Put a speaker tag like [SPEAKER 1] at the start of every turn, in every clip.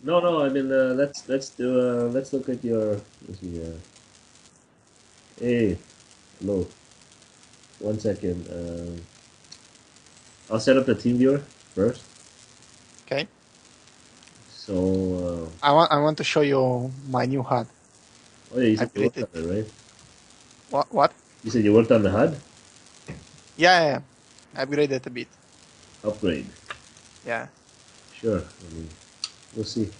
[SPEAKER 1] No, no. I mean, let's do. Let's look at your. Let's see. Hey, hello. 1 second. I'll set up the team viewer first.
[SPEAKER 2] Okay.
[SPEAKER 1] So.
[SPEAKER 2] I want to show you my new HUD.
[SPEAKER 1] Oh yeah, you
[SPEAKER 2] I
[SPEAKER 1] said you worked
[SPEAKER 2] created.
[SPEAKER 1] on it, right?
[SPEAKER 2] What?
[SPEAKER 1] You said you worked on the HUD
[SPEAKER 2] Yeah. I upgraded a bit.
[SPEAKER 1] upgrade.
[SPEAKER 2] Yeah.
[SPEAKER 1] Sure. I mean, we'll see.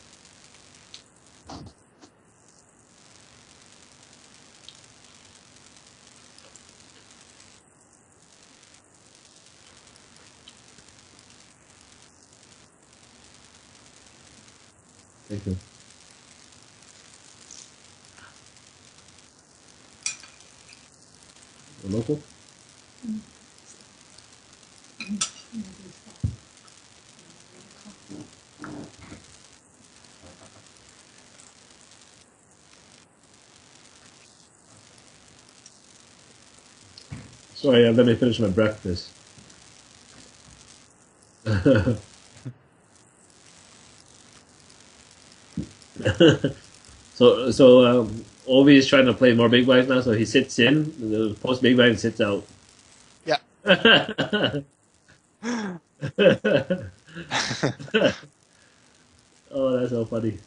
[SPEAKER 1] Thank you. A local? Sorry, let me finish my breakfast. So Ovi is trying to play more big blinds now. So he sits in, the post big blind sits out.
[SPEAKER 2] Yeah.
[SPEAKER 1] Oh, that's so funny.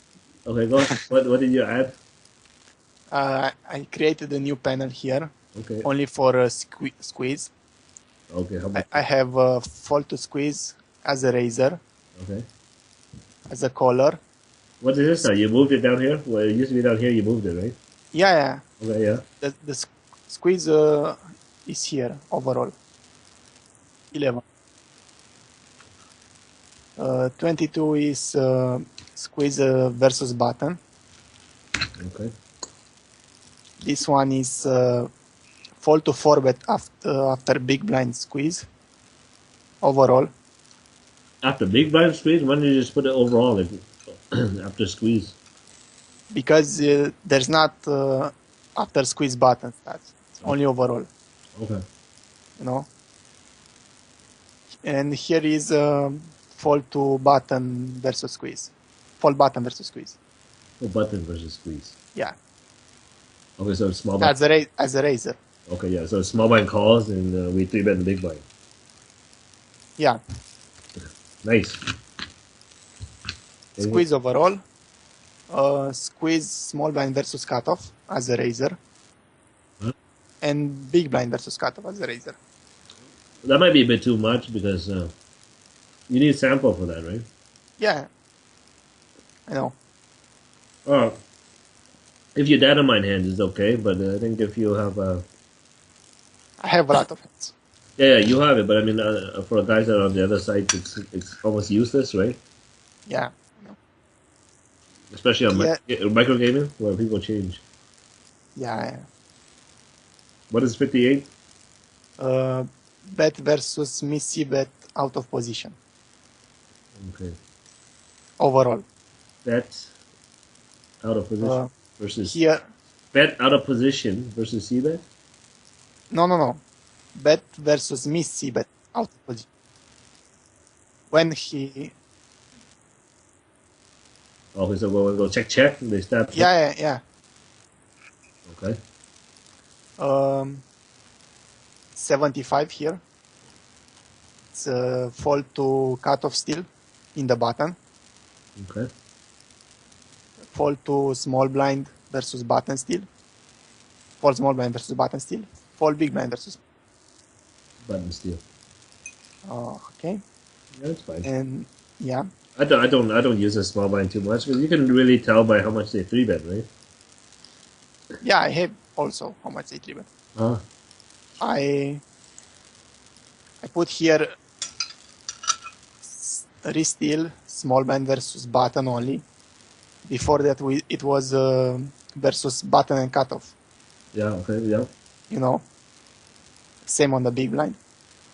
[SPEAKER 1] Okay, go on. What did you add?
[SPEAKER 2] I created a new panel here,
[SPEAKER 1] Okay.
[SPEAKER 2] only for squeeze.
[SPEAKER 1] Okay, how much?
[SPEAKER 2] I have fold to squeeze as a razor,
[SPEAKER 1] Okay.
[SPEAKER 2] as a collar.
[SPEAKER 1] What is this now? You moved it down here? Well, it used to be down here, you moved it, right?
[SPEAKER 2] Yeah.
[SPEAKER 1] Okay, yeah.
[SPEAKER 2] The squeeze is here overall. 11. 22 is squeeze versus button.
[SPEAKER 1] Okay.
[SPEAKER 2] This one is fold to 4-bet after big blind squeeze overall.
[SPEAKER 1] After big blind squeeze, why don't you just put it overall after squeeze?
[SPEAKER 2] Because there's not after squeeze button stats. It's only overall,
[SPEAKER 1] Okay.
[SPEAKER 2] you know. And here is fold to button versus squeeze. Fold button versus squeeze.
[SPEAKER 1] Oh, button versus squeeze.
[SPEAKER 2] Yeah.
[SPEAKER 1] Okay, so it's small blind.
[SPEAKER 2] As a razor.
[SPEAKER 1] Okay, yeah. So small blind calls and we 3-bet the big blind.
[SPEAKER 2] Yeah.
[SPEAKER 1] Nice.
[SPEAKER 2] Squeeze overall. Squeeze small blind versus cutoff as a razor.
[SPEAKER 1] Huh?
[SPEAKER 2] And big blind versus cutoff as a razor.
[SPEAKER 1] That might be a bit too much because you need sample for that, right?
[SPEAKER 2] Yeah. I know.
[SPEAKER 1] Oh, if you data mine hands, it's okay, but I think if you have
[SPEAKER 2] I have a lot of hands.
[SPEAKER 1] yeah, you have it, but I mean, for guys that are on the other side, it's almost useless, right?
[SPEAKER 2] Yeah. I know.
[SPEAKER 1] Especially on
[SPEAKER 2] Yeah.
[SPEAKER 1] micro gaming where people change.
[SPEAKER 2] Yeah.
[SPEAKER 1] What is 58?
[SPEAKER 2] Bet versus missy bet out of position.
[SPEAKER 1] Okay,
[SPEAKER 2] Overall.
[SPEAKER 1] bet out of position versus
[SPEAKER 2] Here.
[SPEAKER 1] bet out of position versus c bet.
[SPEAKER 2] No. Bet versus missy bet out of position. When he.
[SPEAKER 1] Okay, so when we go check, they stab.
[SPEAKER 2] Yeah.
[SPEAKER 1] Okay.
[SPEAKER 2] 75 here. It's fold to cutoff still in the button.
[SPEAKER 1] Okay.
[SPEAKER 2] Fold to small blind versus button still. Fold small blind versus button still. Fold big blind versus
[SPEAKER 1] Button steal.
[SPEAKER 2] okay.
[SPEAKER 1] Yeah, that's fine.
[SPEAKER 2] And yeah.
[SPEAKER 1] I don't use a small blind too much, but you can really tell by how much they 3-bet, right?
[SPEAKER 2] Yeah, I have also how much they 3-bet. I put here re-steal small blind versus button only. Before that, it was versus button and cutoff.
[SPEAKER 1] Yeah. Okay. Yeah.
[SPEAKER 2] You know, same on the big blind.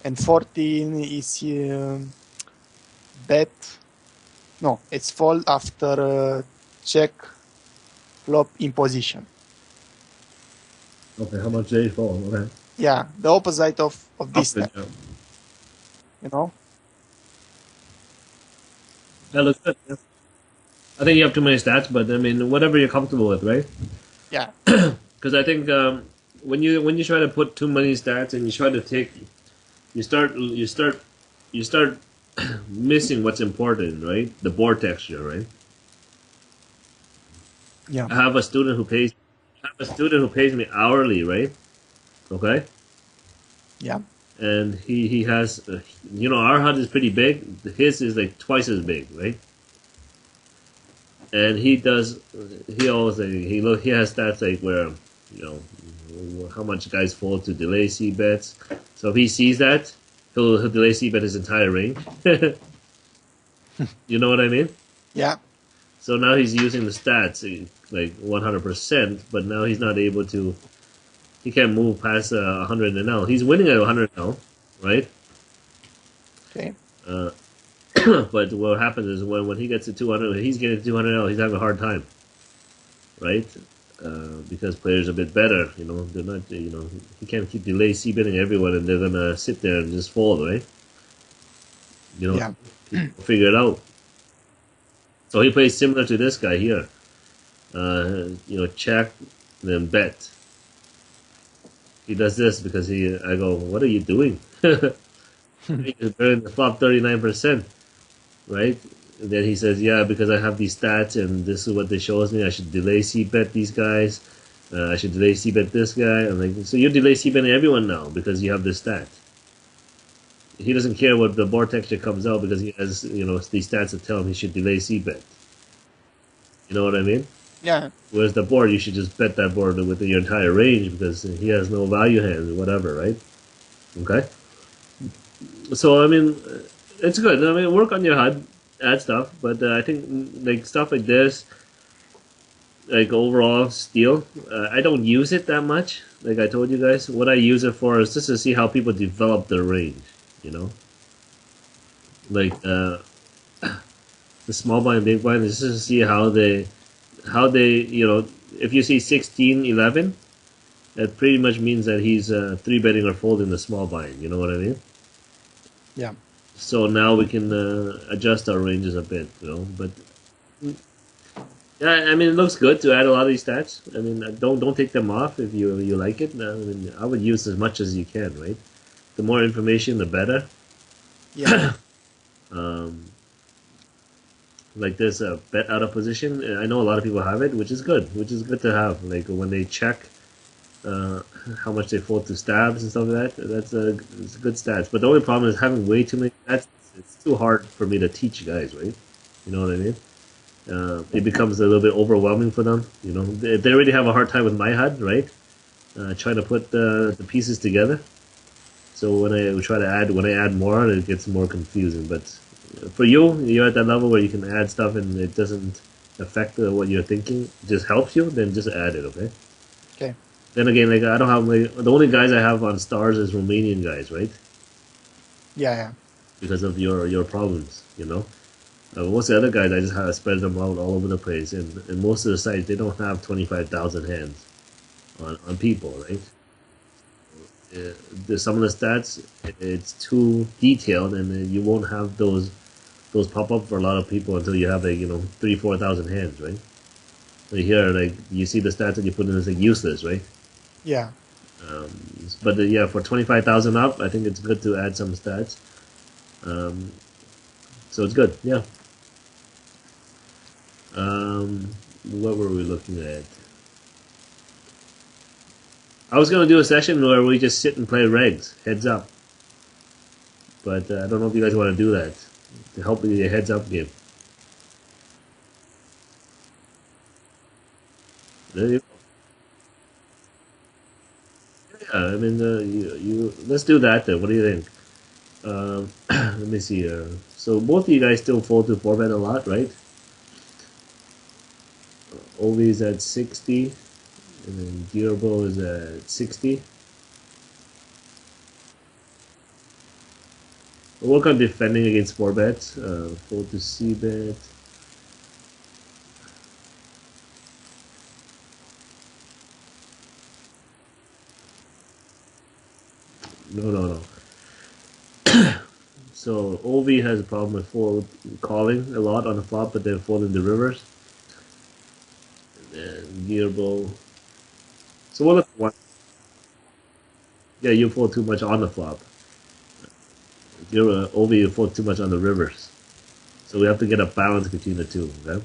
[SPEAKER 2] And 14 is bet. No, it's fold after check flop in position.
[SPEAKER 1] Okay. How much they fall? Okay.
[SPEAKER 2] Yeah, the opposite of this step.
[SPEAKER 1] Yeah.
[SPEAKER 2] You know.
[SPEAKER 1] That looks good. Yeah. I think you have too many stats, but I mean, whatever you're comfortable with, right?
[SPEAKER 2] Yeah,
[SPEAKER 1] Because I think when you try to put too many stats and you try to take, you start missing what's important, right? The board texture, right?
[SPEAKER 2] yeah,
[SPEAKER 1] I have a student who pays. I have a student who pays me hourly, right? Okay,
[SPEAKER 2] yeah,
[SPEAKER 1] and he has, our HUD is pretty big. His is like twice as big, right? And he does. He always like, he has stats like where you know how much guys fall to delay C bets. So if he sees that, he'll delay C bet his entire range. You know what I mean?
[SPEAKER 2] yeah,
[SPEAKER 1] So now he's using the stats like 100%, but now he's not able to. He can't move past 100 an L. He's winning at 100 L, right?
[SPEAKER 2] okay,
[SPEAKER 1] Uh, but what happens is when he gets to 200, when he's getting to 200 L, he's having a hard time, right? Because players are a bit better, they're not, he can't keep delay C betting everyone and they're gonna sit there and just fold, right? You know,
[SPEAKER 2] yeah,
[SPEAKER 1] people figure it out. So he plays similar to this guy here. Check, then bet. He does this because I go, what are you doing? They're in the top 39%, right? And then he says, yeah, because I have these stats and this is what they shows me. I should delay C bet these guys. I should delay C bet this guy. I'm like, so you delay C betting everyone now because you have this stat. He doesn't care what the board texture comes out because he has, these stats that tell him he should delay C bet. You know what I mean?
[SPEAKER 2] yeah,
[SPEAKER 1] Whereas the board, you should just bet that board within your entire range because he has no value hands or whatever, right? Okay. So I mean, it's good. I mean, work on your HUD, add stuff, but I think like stuff like this, like overall steel, I don't use it that much. Like I told you guys, what I use it for is just to see how people develop their range. You know, like the small blind, big blind, is just to see how they if you see 16, 11, that pretty much means that he's three betting or folding the small blind. You know what I mean?
[SPEAKER 2] yeah,
[SPEAKER 1] So now we can adjust our ranges a bit, But yeah, I mean, it looks good to add a lot of these stats. I mean, don't take them off if you like it. I mean, I would use as much as you can, right? The more information, the better.
[SPEAKER 2] yeah,
[SPEAKER 1] Um, like this bet out of position, I know a lot of people have it, which is good. Which is good to have. Like when they check uh, how much they fold to stabs and stuff like that. It's good stats. But the only problem is having way too many stats. It's too hard for me to teach guys, right? You know what I mean? It becomes a little bit overwhelming for them. They already have a hard time with my HUD, right? Trying to put the pieces together. So when I add more, it gets more confusing. But for you, you're at that level where you can add stuff and it doesn't affect what you're thinking. It just helps you. Then just add it, okay?
[SPEAKER 2] okay,
[SPEAKER 1] Then again, like I don't have the only guys I have on stars is Romanian guys, right?
[SPEAKER 2] yeah, yeah,
[SPEAKER 1] Because of your problems, most of the other guys, I just have to spread them out all over the place, and most of the sites they don't have 25,000 hands on people, right? Some of the stats it's too detailed, and you won't have those pop up for a lot of people until you have like 3-4 thousand hands, right? So here, like you see the stats that you put in is like useless, right?
[SPEAKER 2] yeah.
[SPEAKER 1] Um, but yeah, for 25,000 up, I think it's good to add some stats. Um, so it's good, yeah. What were we looking at? I was gonna do a session where we just sit and play regs, heads up. But I don't know if you guys want to do that to help with your heads up game. There you go. Yeah, I mean, let's do that then. What do you think? Let me see here. So both of you guys still fold to format a lot, right? Ovi's at 60, and then Durable is at 60. We'll work on defending against 4 bets. Fold to C bet. No, no, no. So Ovi has a problem with calling a lot on the flop, but then folding the rivers. And Gearbo. So we'll look at one. Yeah, you fold too much on the flop. Ovi, you fold too much on the rivers. So we have to get a balance between the two. Okay.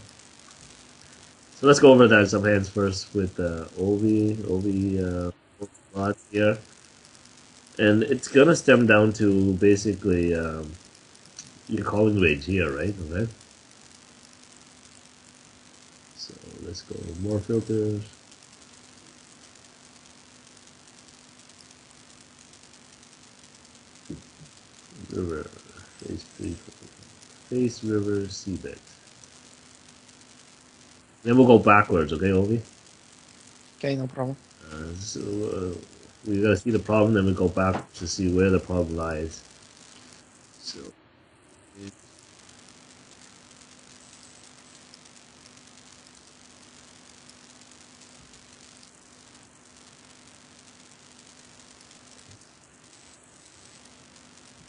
[SPEAKER 1] So let's go over that some hands first with Ovi lot here, and it's gonna stem down to basically your calling range here, right? Okay. So let's go more filters. River, face three, face river, seabed. Then we'll go backwards, okay, Ovi?
[SPEAKER 2] Okay, no problem.
[SPEAKER 1] So we gotta see the problem, then we go back to see where the problem lies. So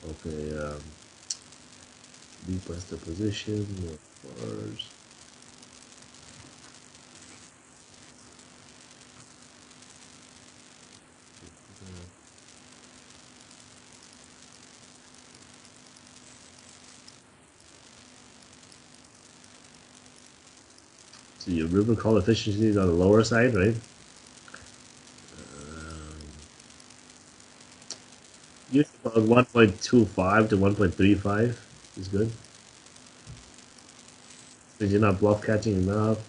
[SPEAKER 1] okay, depress the position, more bars. So your river call efficiency is on the lower side, right? Um, Usually about 1.25 to 1.35 is good. Because you're not bluff catching enough.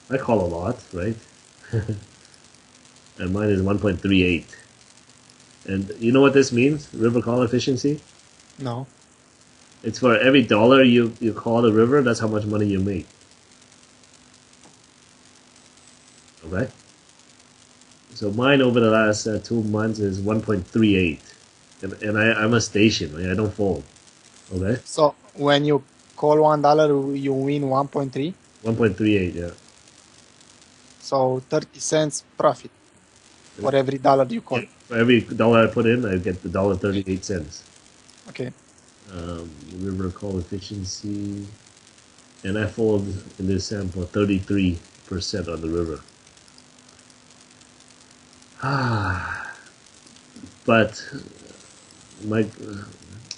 [SPEAKER 1] I call a lot, right? And mine is 1.38. And you know what this means? River call efficiency?
[SPEAKER 2] No.
[SPEAKER 1] It's for every dollar you call the river, that's how much money you make. Okay? So mine over the last 2 months is 1.38. And I'm a station, right? I don't fold. Okay?
[SPEAKER 2] So when you call $1, you win 1.3.
[SPEAKER 1] 1.38, yeah.
[SPEAKER 2] So 30 cents profit for every dollar you
[SPEAKER 1] Yeah.
[SPEAKER 2] call.
[SPEAKER 1] For every dollar I put in, I get the dollar 38 cents.
[SPEAKER 2] Okay.
[SPEAKER 1] River call efficiency. And I fold in this sample 33% on the river. But my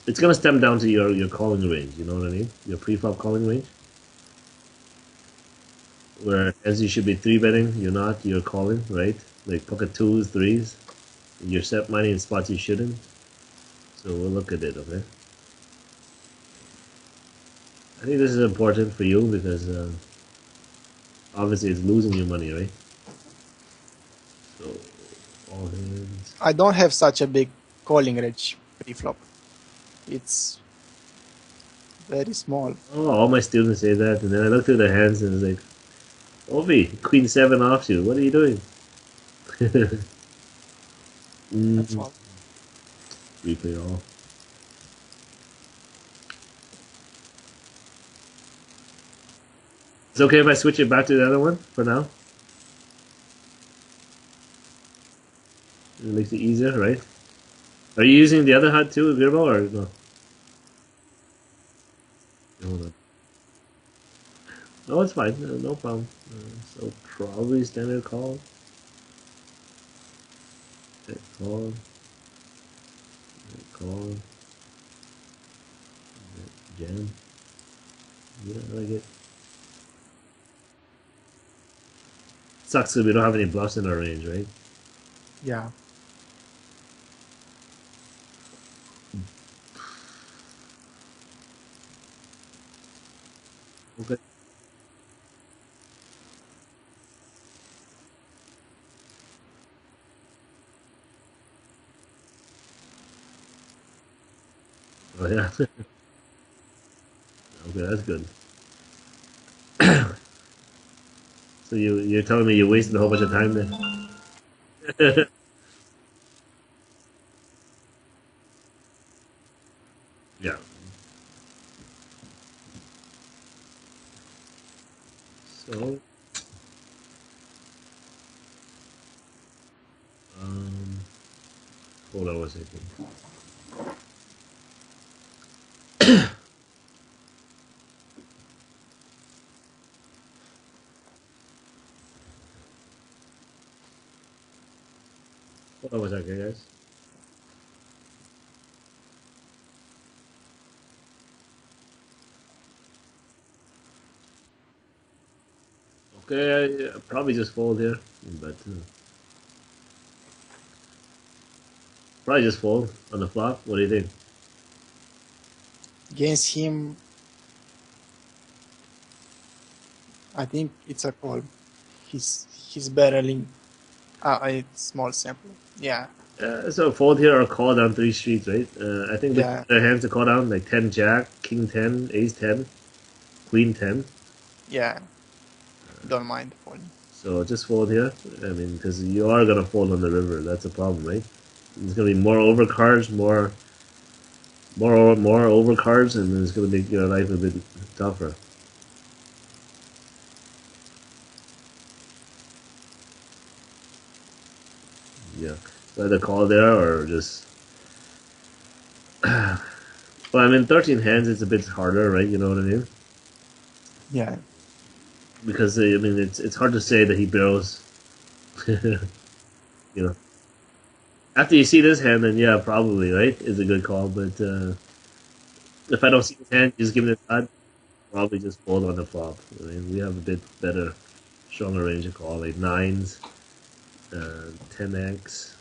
[SPEAKER 1] it's gonna stem down to your calling range. You know what I mean? Your pre-flop calling range, where as you should be three betting, you're not. You're calling, right? Like pocket twos, threes. You're set money in spots you shouldn't. So we'll look at it. Okay. I think this is important for you because obviously it's losing you money, right? So all hands.
[SPEAKER 2] I don't have such a big calling range pre-flop. It's very small.
[SPEAKER 1] Oh, all my students say that, and then I look through their hands and it's like, Ovi, Queen Seven offsuit. What are you doing?
[SPEAKER 2] That's
[SPEAKER 1] mm,
[SPEAKER 2] all.
[SPEAKER 1] replay all. It's okay if I switch it back to the other one for now. It makes it easier, right? Are you using the other HUD too, Virbo, or no? Hold on. No, it's fine. No problem. So probably standard call. Okay, call. Call. Jam. Yeah, I like it. Sucks because we don't have any bluffs in our range, right?
[SPEAKER 2] Yeah.
[SPEAKER 1] Okay. Oh yeah. Okay, that's good. So you're telling me you wasted a whole bunch of time then? Yeah. So Hold on one second. Hold on one second, guys. Okay, I probably just fold here, but probably just fold on the flop. What do you think?
[SPEAKER 2] Against him, I think it's a call. He's barreling. It's small sample. Yeah,
[SPEAKER 1] So fold here or call down three streets, right? I think the
[SPEAKER 2] yeah,
[SPEAKER 1] the hands to call down like 10 Jack, King 10, Ace 10, Queen 10.
[SPEAKER 2] yeah. Don't mind falling.
[SPEAKER 1] So just fold here. I mean, because you are gonna fold on the river. That's a problem, right? There's gonna be more overcards, more overcards, and it's gonna make your life a bit tougher. Yeah, so either call there or just. Well, I mean, 13 hands it's a bit harder, right? You know what I mean?
[SPEAKER 2] Yeah,
[SPEAKER 1] Because I mean, it's hard to say that he barrels. you know, after you see this hand, then yeah, probably right is a good call. But if I don't see this hand, just give it a nod. Probably just fold on the flop. I mean, we have a bit better, stronger range of call, like nines, 10x.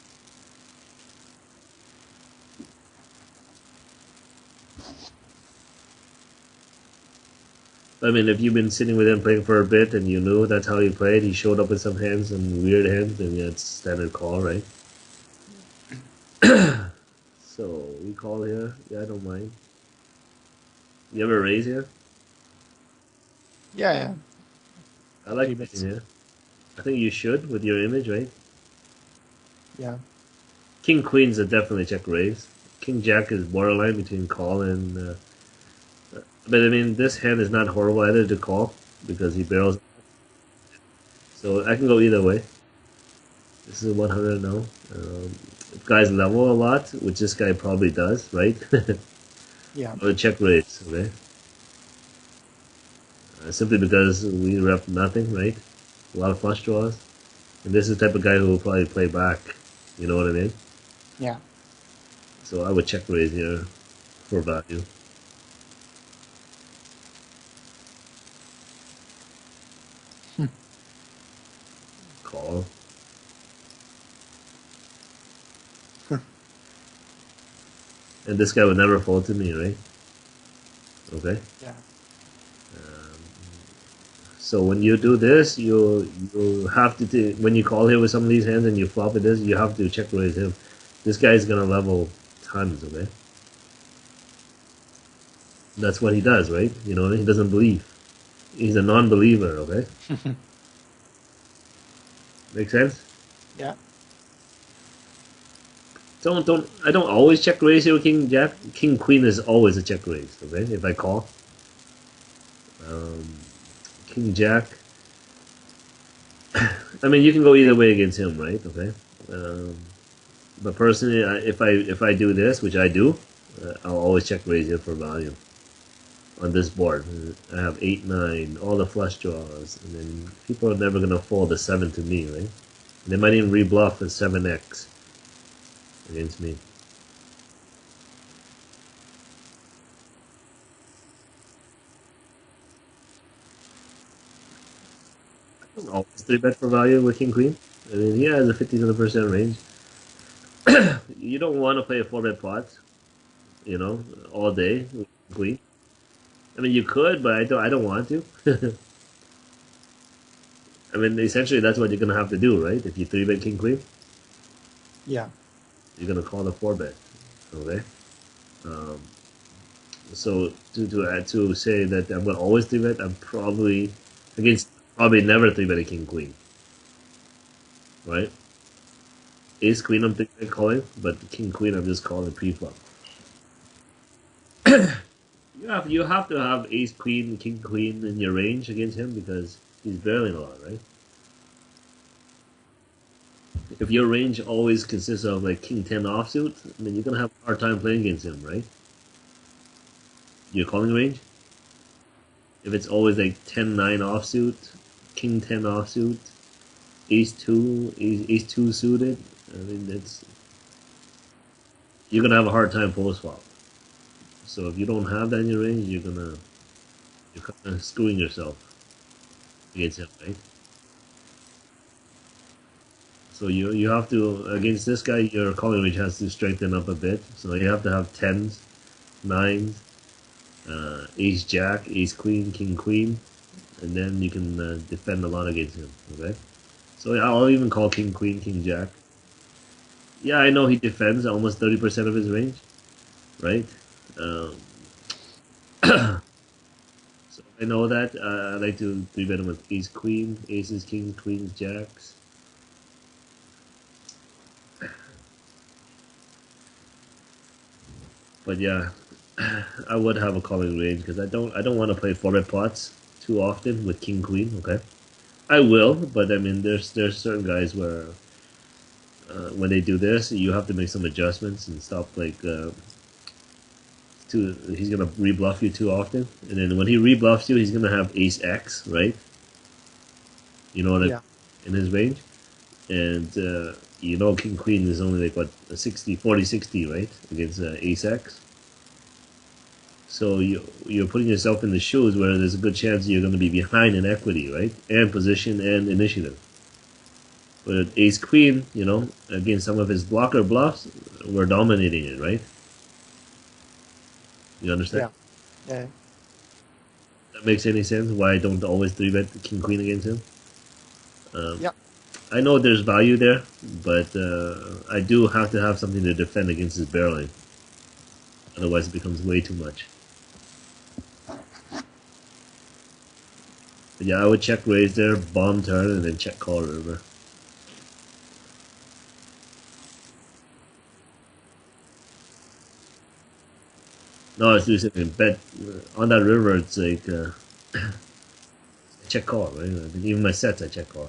[SPEAKER 1] I mean, if you've been sitting with him playing for a bit and you knew that's how he played, he showed up with some hands, some weird hands, then yeah, it's standard call, right? So we call here. Yeah, I don't mind. You ever raise here?
[SPEAKER 2] yeah, yeah.
[SPEAKER 1] I like
[SPEAKER 2] Three
[SPEAKER 1] raising
[SPEAKER 2] bets.
[SPEAKER 1] here. I think you should with your image, right?
[SPEAKER 2] Yeah,
[SPEAKER 1] King Queen's a definitely check raise. King Jack is borderline between call and. But I mean, this hand is not horrible either to call because he barrels. So I can go either way. This is 100 now. If guys level a lot, which this guy probably does, right?
[SPEAKER 2] yeah,
[SPEAKER 1] I would check raise, okay? Simply because we rep nothing, right? A lot of flush draws. And this is the type of guy who will probably play back. You know what I mean?
[SPEAKER 2] yeah.
[SPEAKER 1] So I would check raise here for value. Call. And this guy would never fold to me, right? Okay.
[SPEAKER 2] Yeah,
[SPEAKER 1] Um, so when you do this, you have to when you call here with some of these hands and you flop with this, you have to check raise him. This guy's gonna level tons, okay? That's what he does, right? You know, he doesn't believe. He's a non-believer, okay? Make sense?
[SPEAKER 2] yeah,
[SPEAKER 1] Don't I don't always check raise here with King Jack. King Queen is always a check raise, okay? If I call. Um, King Jack. I mean, you can go either way against him, right? Okay. Um, but personally, if I do this, which I do, I'll always check raise here for value on this board. I have 8, 9, all the flush draws, and then people are never gonna fold a 7 to me, right? And they might even rebluff a 7x against me. I don't always 3-bet for value with King Queen. I mean, he has a 50% range. You don't want to play a 4-bet pot, you know, all day with Queen. I mean, you could, but I don't want to. I mean, essentially, that's what you're gonna have to do, right? If you 3-bet King Queen,
[SPEAKER 2] yeah,
[SPEAKER 1] you're gonna call the 4-bet, okay? Um, so to say that I'm gonna always 3-bet, I'm probably against probably never 3-bet a King Queen, right? Ace Queen I'm 3-bet calling, but King Queen I'm just calling pre-flop. You have to have Ace Queen, King Queen in your range against him because he's barreling a lot, right? If your range always consists of like king 10 offsuit, I mean, you're gonna have a hard time playing against him, right? Your calling range. If it's always like 10-9 offsuit, king 10 offsuit, ace 2 suited, I mean, it's you're gonna have a hard time post swap. So if you don't have that in your range, you're kind of screwing yourself against him, right? So you have to against this guy, your calling range has to strengthen up a bit. So you have to have tens, nines, ace jack, ace queen, king queen, and then you can defend a lot against him. Okay. So yeah, I'll even call king queen, king jack. Yeah, I know he defends almost 30% of his range, right? Um, so I know that. I like to three bet him with ace queen, aces, kings, queens, jacks. But yeah, I would have a calling range because I don't want to play four bet pots too often with king queen. Okay, I will, but I mean there's certain guys where when they do this, you have to make some adjustments and stop like he's gonna rebluff you too often, and then when he rebluffs you, he's gonna have ace X, right? You know what I
[SPEAKER 2] Yeah.
[SPEAKER 1] in his range, and you know king queen is only like what a 60, 40, 60, right, against ace X. So you're putting yourself in the shoes where there's a good chance you're going to be behind in equity, right, and position and initiative. But ace queen, against some of his blocker bluffs, we're dominating it, right? You understand?
[SPEAKER 2] Yeah. Yeah.
[SPEAKER 1] That makes any sense? Why I don't always three bet king queen against him? Um,
[SPEAKER 2] Yeah.
[SPEAKER 1] I know there's value there, but I do have to have something to defend against his barreling. Otherwise, it becomes way too much. But yeah, I would check raise there, bomb turn, and then check call river. No, it's just bet on that river. It's like I check call, right? I mean, even my sets, I check call.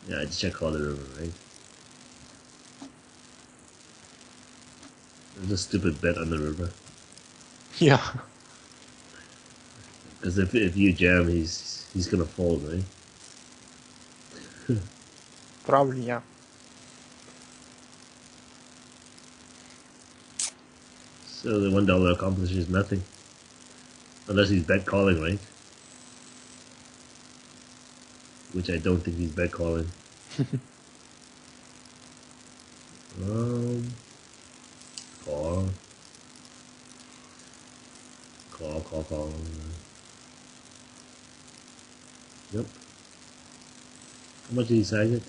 [SPEAKER 1] Yeah, I just check call the river, right? There's a stupid bet on the river
[SPEAKER 2] Yeah.
[SPEAKER 1] because if you jam, he's gonna fold, right?
[SPEAKER 2] Probably. Yeah.
[SPEAKER 1] So the $1 accomplishes nothing unless he's bet calling, right? Which I don't think he's bet calling. Um, call, call. Yep. How much did he size it?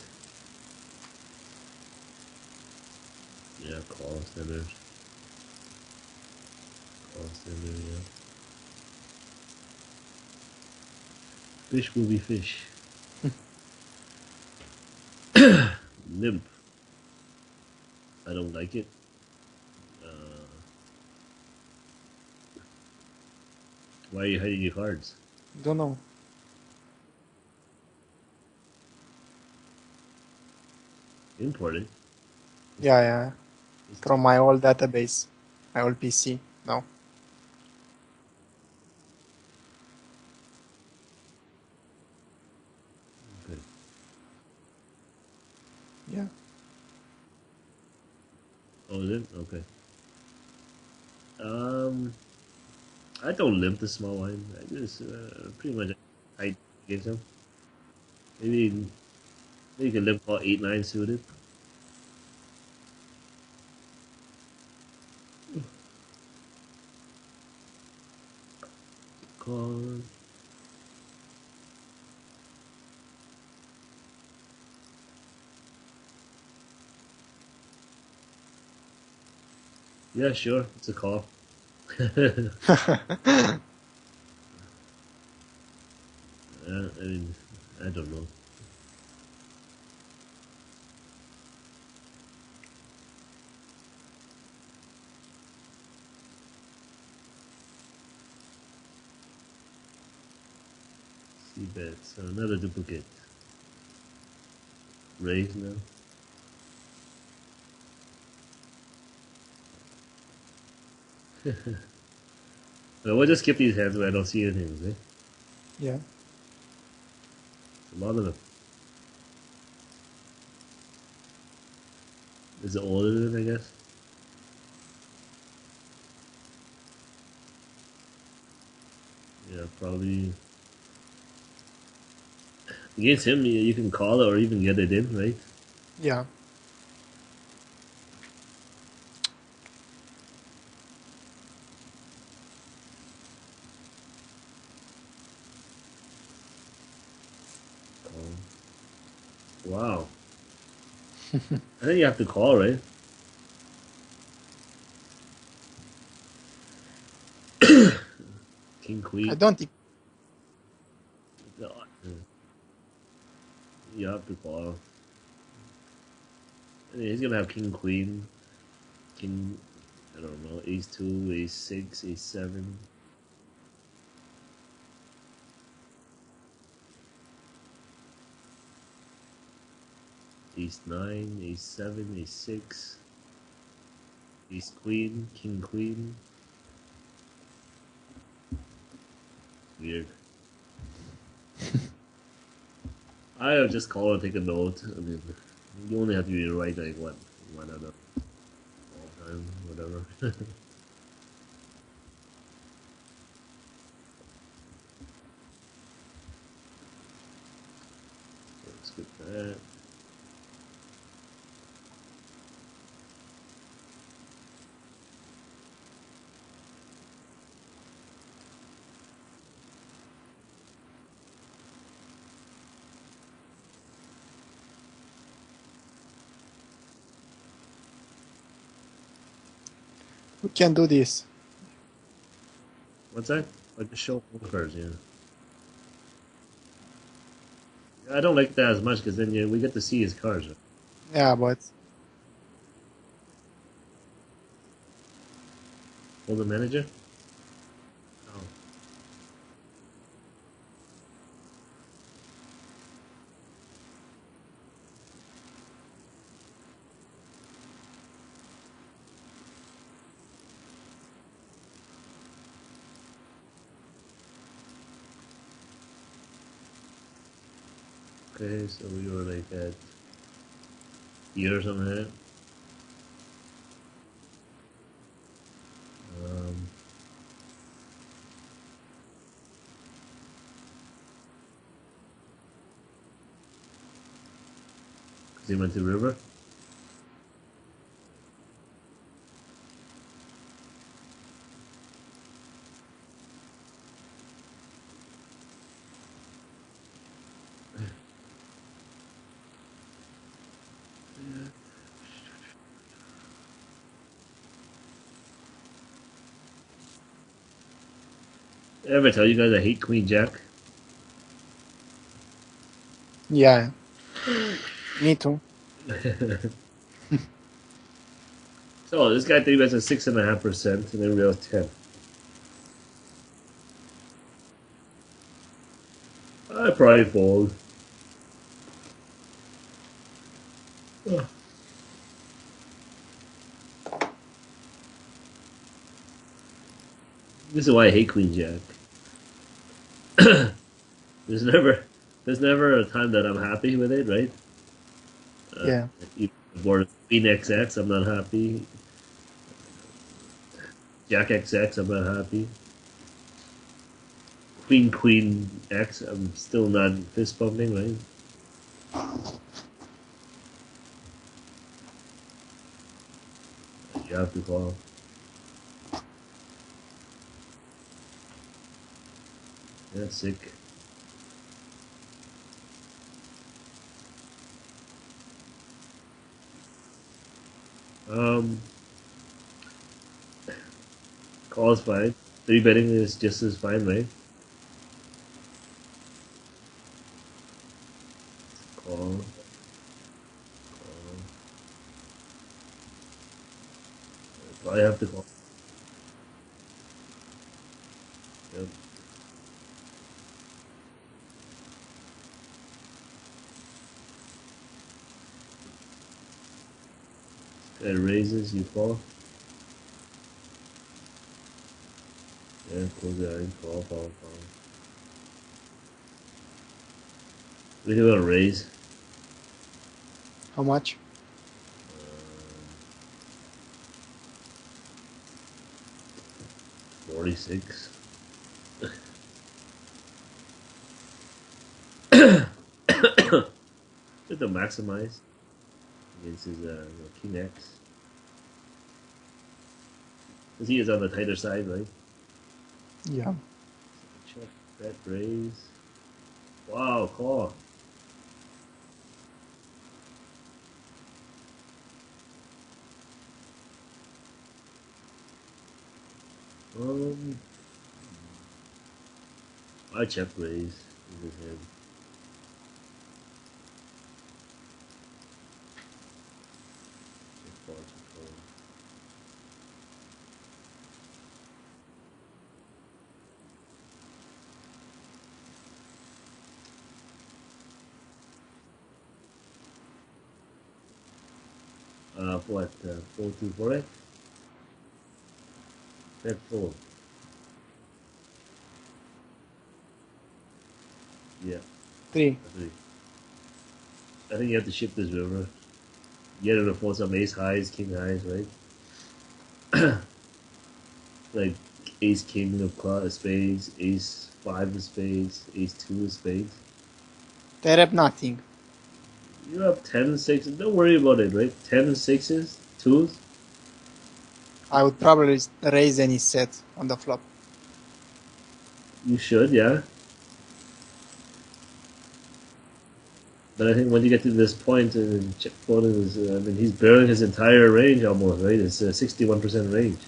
[SPEAKER 1] Yeah, call standard. Yeah. Fish will be fish. Limp. I don't like it. Uh, why are you hiding your cards?
[SPEAKER 2] Don't know.
[SPEAKER 1] Imported. It's,
[SPEAKER 2] Yeah. Yeah.
[SPEAKER 1] it's
[SPEAKER 2] From my old database, my old PC. No.
[SPEAKER 1] okay.
[SPEAKER 2] Yeah.
[SPEAKER 1] Oh, is it? Okay. Um, I don't limp the small line. I just pretty much tight against him. Maybe you can limp call 8-9 suited. Call. Yeah, sure. It's a call. I mean, I don't know. C-bet. So another duplicate. Raise now. We'll just skip these hands where I don't see anything, eh?
[SPEAKER 2] Yeah.
[SPEAKER 1] A lot of them. Is it older than, I guess? Yeah, probably. Against him, you can call it or even get it in, right?
[SPEAKER 2] Yeah.
[SPEAKER 1] Call. Wow. I think you have to call, right? King,
[SPEAKER 2] I
[SPEAKER 1] queen.
[SPEAKER 2] don't think.
[SPEAKER 1] You have to call. He's gonna have king, queen, king. I don't know. Ace two, ace six, ace seven. Ace nine, ace seven, ace six, ace queen, king queen. Weird. I'll just call and take a note. I mean, you only have to be right like what, one out of all time, whatever. Let's skip that.
[SPEAKER 2] We can do this.
[SPEAKER 1] What's that? Like the show cards, yeah. I don't like that as much because then we get to see his cards. Right?
[SPEAKER 2] Yeah, but
[SPEAKER 1] Hold the manager. Oh, okay. So we were like at here or something like that. Um, Cause he went to river. Ever tell you guys I hate Queen Jack?
[SPEAKER 2] yeah, me too.
[SPEAKER 1] So this guy three bets at 6.5%, and then we have 10. I probably fold. Ugh. This is why I hate Queen Jack. there's never, there's never a time that I'm happy with it, right? Uh,
[SPEAKER 2] Yeah.
[SPEAKER 1] even board Queen XX, I'm not happy. Jack XX, I'm not happy. Queen X, I'm still not fist bumping, right? You have to call. Yeah, sick. Um, Call is fine. Three betting is just as fine, right? Call, call. Probably have to call. Yep. It raises, you call. Yeah, close the eye, call, call, call. We do a raise.
[SPEAKER 2] How much?
[SPEAKER 1] 46. Just to maximize against his King X. Because he is on the tighter side, right?
[SPEAKER 2] Yeah.
[SPEAKER 1] Check, bet, raise. Wow, call. Um, I check raise in his hand. Check call, check call. What? 4-2 for it? Bet 4. Yeah,
[SPEAKER 2] 3.
[SPEAKER 1] 3. I think you have to shift this river. Get it to fold some ace highs, king highs, right? Like ace king of spades, ace 5 of spades, ace 2 of spades.
[SPEAKER 2] They rep nothing.
[SPEAKER 1] You have 10 and 6s. Don't worry about it, right? 10 and 6s, 2s.
[SPEAKER 2] I would probably raise any set on the flop.
[SPEAKER 1] You should, yeah. But I think when you get to this point, check folding is, I mean, he's barreling his entire range almost, right? It's a 61% range,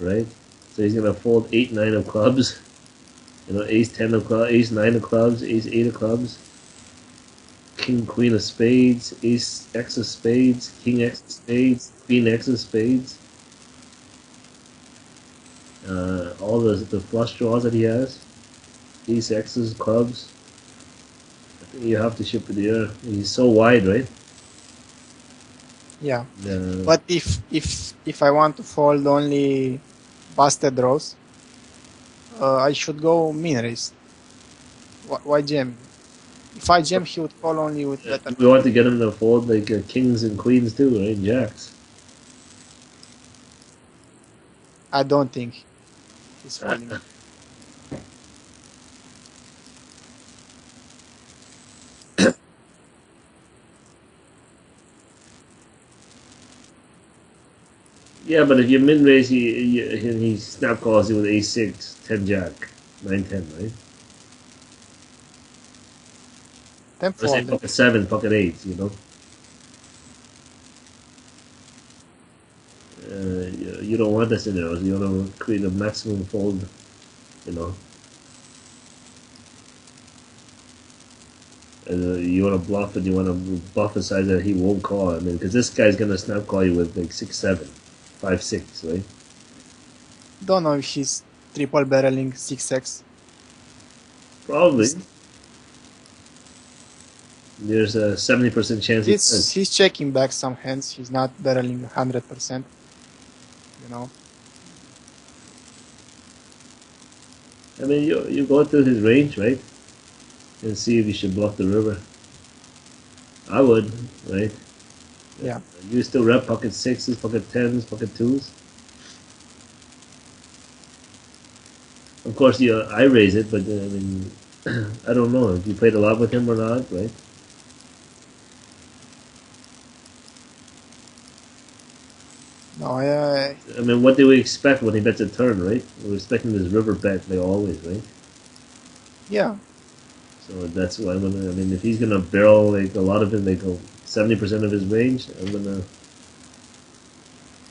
[SPEAKER 1] right? So he's gonna fold 8, 9 of clubs. You know, ace 10 of clubs, ace 9 of clubs, ace 8 of clubs, king queen of spades, ace x of spades, king x of spades, queen x of spades. All the flush draws that he has, ace x's clubs. I think you have to ship it here. He's so wide, right?
[SPEAKER 2] Yeah. But if I want to fold only busted draws, I should go min raise. Why jam? If I jam, he would call only with better.
[SPEAKER 1] We want to get him to fold like kings and queens too, right? Jacks.
[SPEAKER 2] I don't think he's folding.
[SPEAKER 1] Yeah, but if you min raise, he snap calls you with ace 6, 10 jack, 9 10, right?
[SPEAKER 2] Then
[SPEAKER 1] Or say
[SPEAKER 2] fold.
[SPEAKER 1] pocket 7, pocket 8, you know? You don't want the scenarios. You want to create a maximum fold, you know? You want to bluff and you want to buff the size that he won't call. I mean, because this guy's going to snap call you with like 6 7, 5 6, right?
[SPEAKER 2] Don't know if he's triple barreling 6x.
[SPEAKER 1] Probably. There's a 70% chance he does.
[SPEAKER 2] He's checking back some hands. He's not barreling 100%. You know.
[SPEAKER 1] I mean, you go through his range, right? And see if you should bluff the river. I would, right?
[SPEAKER 2] Yeah.
[SPEAKER 1] You still rep pocket 6s, pocket 10s, pocket 2s. Of course, I raise it, but I mean, I don't know if you played a lot with him or not, right?
[SPEAKER 2] No,
[SPEAKER 1] I mean, what do we expect when he bets a turn, right? We're expecting this river bet, like always, right?
[SPEAKER 2] yeah.
[SPEAKER 1] So that's why I mean, if he's gonna barrel like a lot of it, like 70% of his range, I'm gonna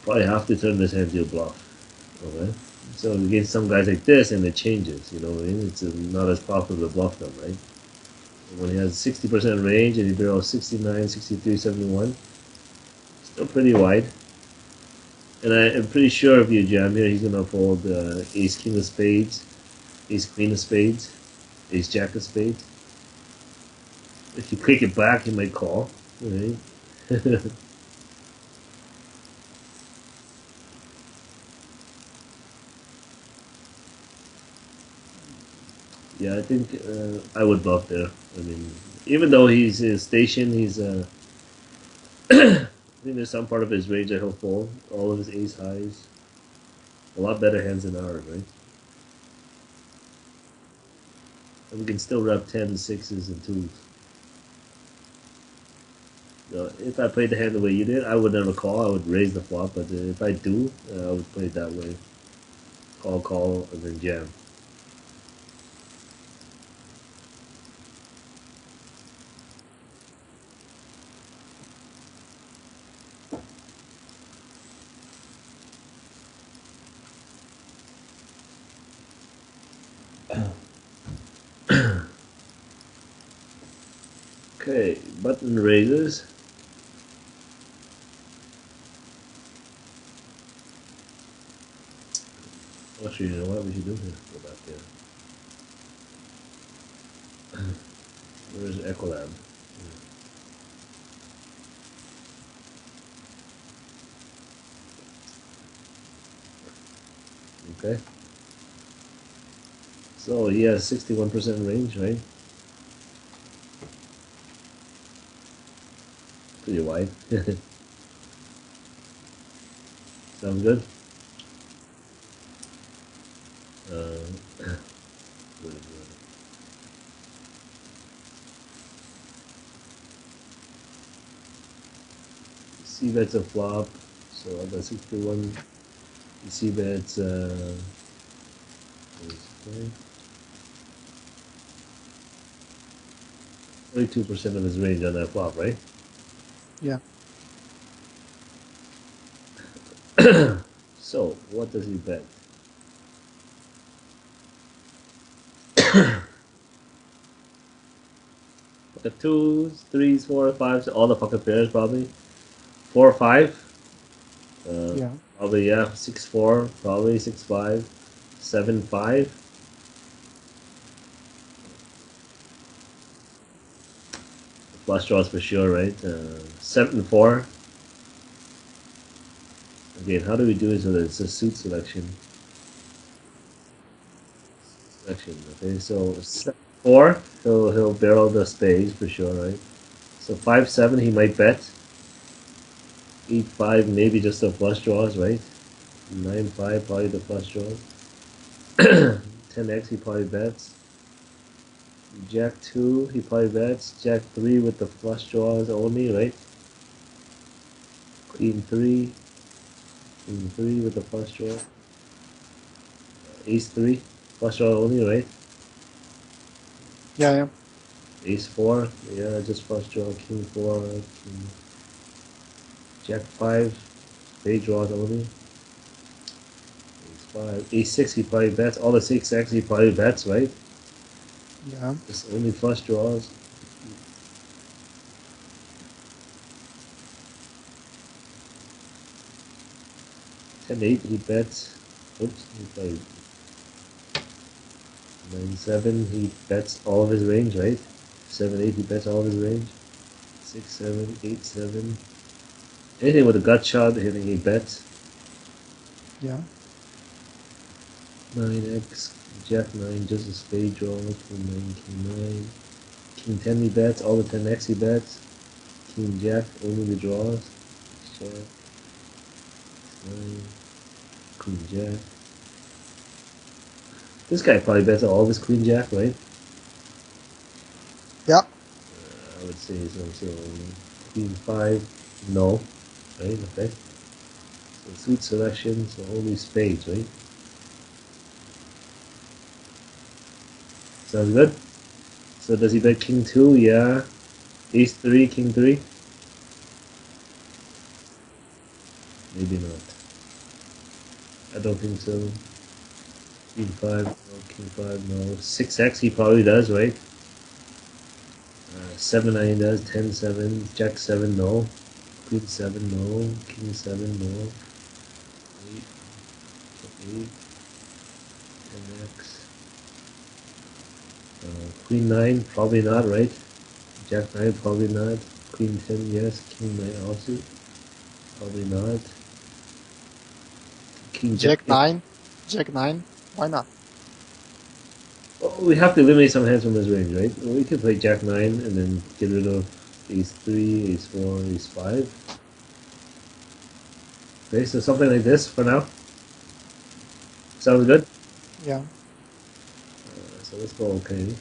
[SPEAKER 1] probably have to turn this hand to a bluff. Okay. So against some guys like this, and it changes. You know what I mean? It's not as profitable to bluff them, right? When he has 60% range and he barrels 69, 63, 71, still pretty wide. And I'm pretty sure if you jam here, he's gonna fold ace king of spades, ace queen of spades, ace jack of spades. If you click it back, he might call. Right? Yeah, I think I would bluff there. I mean, even though he's station, he's I think there's some part of his range that he'll fold. All of his ace highs, a lot better hands than ours, right? And we can still rep 10s, 6s, and 2s. If I played the hand the way you did, I would never call. I would raise the flop. But if I do, I would play it that way. Call, call, and then jam. Okay, button raises. Actually, you know what we should do here? Go back there. Where's Equilab? Okay. So he has 61% range, right? Pretty wide. Sounds good. Good, good. C bet's a flop, so I got 61. C bet's 42% of his range on that flop, right?
[SPEAKER 2] Yeah.
[SPEAKER 1] So what does he bet? Pocket twos, threes, fours, fives, all the pocket pairs probably. 4 5.
[SPEAKER 2] Yeah.
[SPEAKER 1] Probably yeah. 6 4. Probably 6 5. 7 5. Flush draws for sure, right? 7 4. Again, how do we do it so that it's a suit selection? Okay, so 7 4. He'll barrel the spades for sure, right? So 5 7 he might bet. 8 5 maybe just the flush draws, right? 9 5 probably the flush draws. 10x he probably bets. Jack 2 he probably bets. Jack 3 with the flush draws only, right? Queen 3. Queen 3 with the flush draw. Ace 3 flush draw only, right?
[SPEAKER 2] Yeah. Yeah.
[SPEAKER 1] Ace 4 yeah, just flush draw. King 4. King. Jack 5 spade draws only. Ace 5. Ace 6 he probably bets. All the 6x he probably bets, right?
[SPEAKER 2] Yeah.
[SPEAKER 1] Just only flush draws. 10-8 he bets. Oops, he played 9-7 he bets all of his range, right? 7-8 he bets all of his range. 6-7, 8-7. Anything with a gut shot, anything he bets.
[SPEAKER 2] Yeah.
[SPEAKER 1] 9x, Jack 9, just a spade draw. King 9, King 9. King 10 he bets, all the 10x he bets. King Jack, only the draws. Jack 9, Queen Jack. This guy probably bets all of his Queen Jack, right?
[SPEAKER 2] Yeah.
[SPEAKER 1] I would say so. So Queen 5, no, right? Okay. So suit selection, so only spades, right? Sounds good. So does he bet King 2? Yeah. Ace 3, King 3? Maybe not. I don't think so. Queen 5, no. King 5, no. 6x he probably does, right? 7 9 does. 10 7. Jack 7, no. Queen 7, no. King 7, no. 8, 8. 10x. Queen 9, probably not, right? Jack 9, probably not. Queen 10, yes. King 9 also, probably not. King Jack
[SPEAKER 2] Jack 9. Jack 9. Why not?
[SPEAKER 1] Oh, we have to eliminate some hands from this range, right? Well, we could play Jack 9 and then get rid of Ace 3, Ace 4, Ace 5. Okay, so something like this for now. Sounds good?
[SPEAKER 2] Yeah.
[SPEAKER 1] So let's go okay.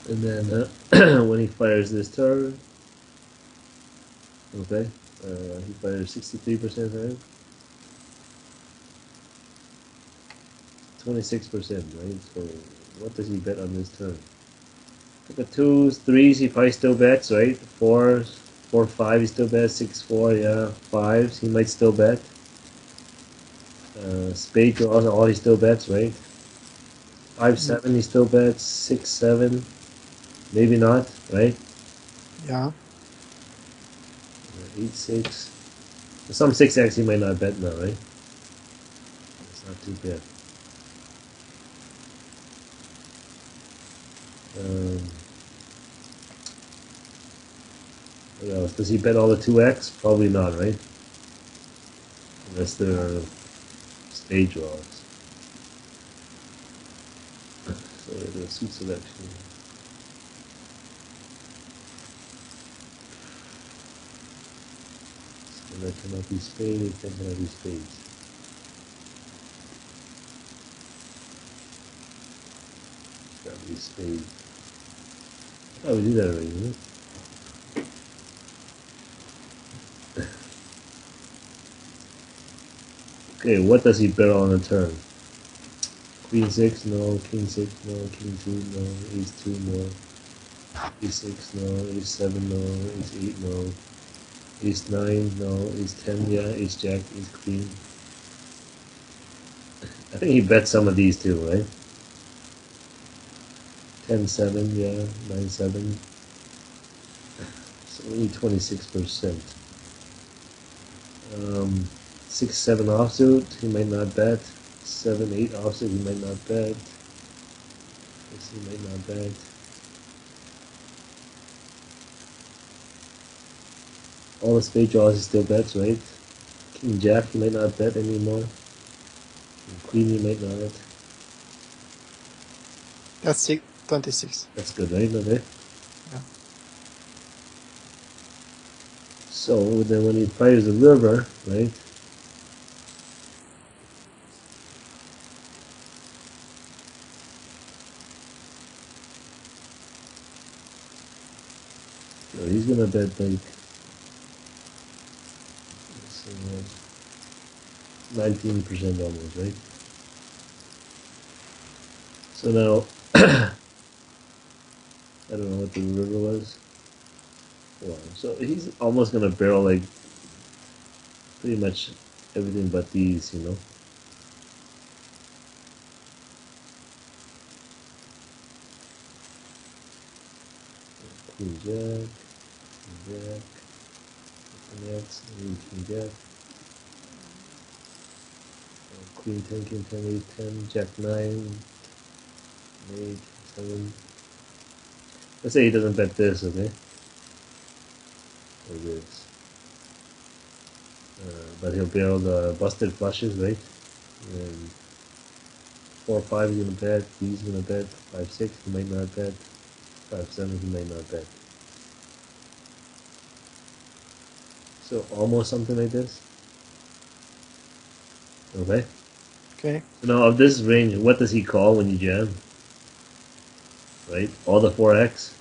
[SPEAKER 1] And then when he fires this turn, okay, he fires 63% right? 26%, right? So what does he bet on this turn? Look at twos, threes, he probably still bets, right? Fours, 4, 5, he still bets. 6, 4, yeah. Fives, he might still bet. Spade draws, all he still bets, right? 5, 7, he still bets. 6, 7, maybe not, right?
[SPEAKER 2] Yeah.
[SPEAKER 1] 8, 6. Some 6x he might not bet now, right? It's not too bad. Um, what else? Does he bet all the 2x? Probably not, right? Unless they're spade draws. So the suit selection. So that cannot be spade, it cannot be spades. It's gotta be spade. Oh, we did that already, didn't it? Okay, what does he bet on the turn? Queen 6, no. King 6, no. King 2, no. Ace 2, no. Ace 6, no. Ace 7, no. Ace 8, no. Ace 9, no. Ace 10, yeah. Ace Jack, Ace Queen. I think he bet some of these too, right? 10, 7, yeah. 9, 7. So only 26%. 6, 7 offsuit, he might not bet. 7, 8 offsuit, he might not bet. This he might not bet. All the spade draws he still bets, right? King Jack he might not bet anymore. And Queen he might not.
[SPEAKER 2] That's 26.
[SPEAKER 1] That's good, right? Okay.
[SPEAKER 2] Yeah.
[SPEAKER 1] So then when he fires the river, right? So he's gonna bet like 19% almost, right? So now I don't know what the river was. Wow. So he's almost gonna barrel like pretty much everything but these, you know. Queen Jack, Queen Jack, Queen X, King Jack, Queen 10, King 10, 8, 10, Jack 9, 8, 7. Let's say he doesn't bet this, okay? Or this. But he'll barrel the busted flushes, right? And 4, 5 he's gonna bet, he's gonna bet, 5, 6 he might not bet, 5, 7 he might not bet. So almost something like this. Okay?
[SPEAKER 2] Okay.
[SPEAKER 1] So now of this range, what does he call when you jam? Right? All the 4x.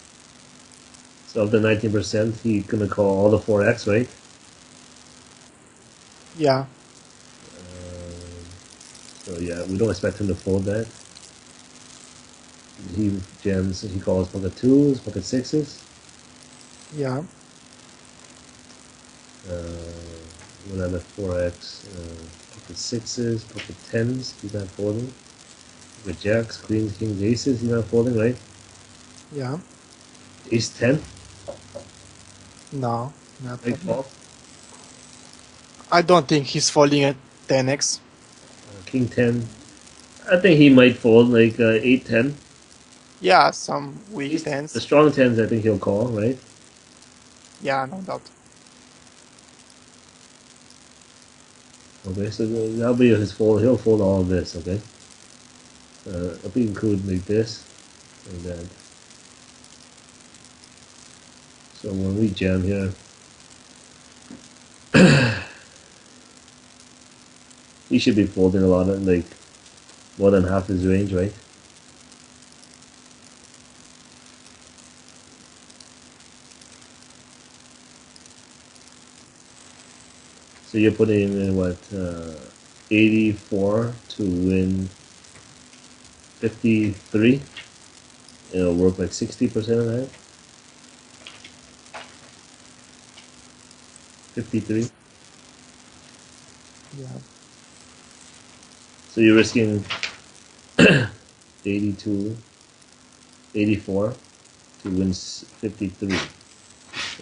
[SPEAKER 1] So of the 19%, he's gonna call all the 4x, right?
[SPEAKER 2] Yeah.
[SPEAKER 1] So yeah, we don't expect him to fold that. He jams, he calls pocket 2s, pocket 6s.
[SPEAKER 2] Yeah.
[SPEAKER 1] What other 4x? Pocket 6s, pocket 10s, he's not folding. With jacks, queens, kings, aces, he's not folding, right?
[SPEAKER 2] Yeah.
[SPEAKER 1] Ace 10,
[SPEAKER 2] No. Not
[SPEAKER 1] big
[SPEAKER 2] folding.
[SPEAKER 1] call.
[SPEAKER 2] I don't think he's folding at 10x.
[SPEAKER 1] King 10. I think he might fold like 8, 10.
[SPEAKER 2] Yeah, some weak
[SPEAKER 1] The
[SPEAKER 2] tens.
[SPEAKER 1] strong 10s, I think he'll call, right?
[SPEAKER 2] Yeah, no doubt.
[SPEAKER 1] Okay, so that'll be his fold. He'll fold all of this, okay? if we include like this and that. So when we jam here, he should be folding a lot of like more than half his range, right? So you're putting in what 84 to win 53. It'll work like 60% of that. 53.
[SPEAKER 2] Yeah.
[SPEAKER 1] So you're risking 82, 84 to win 53.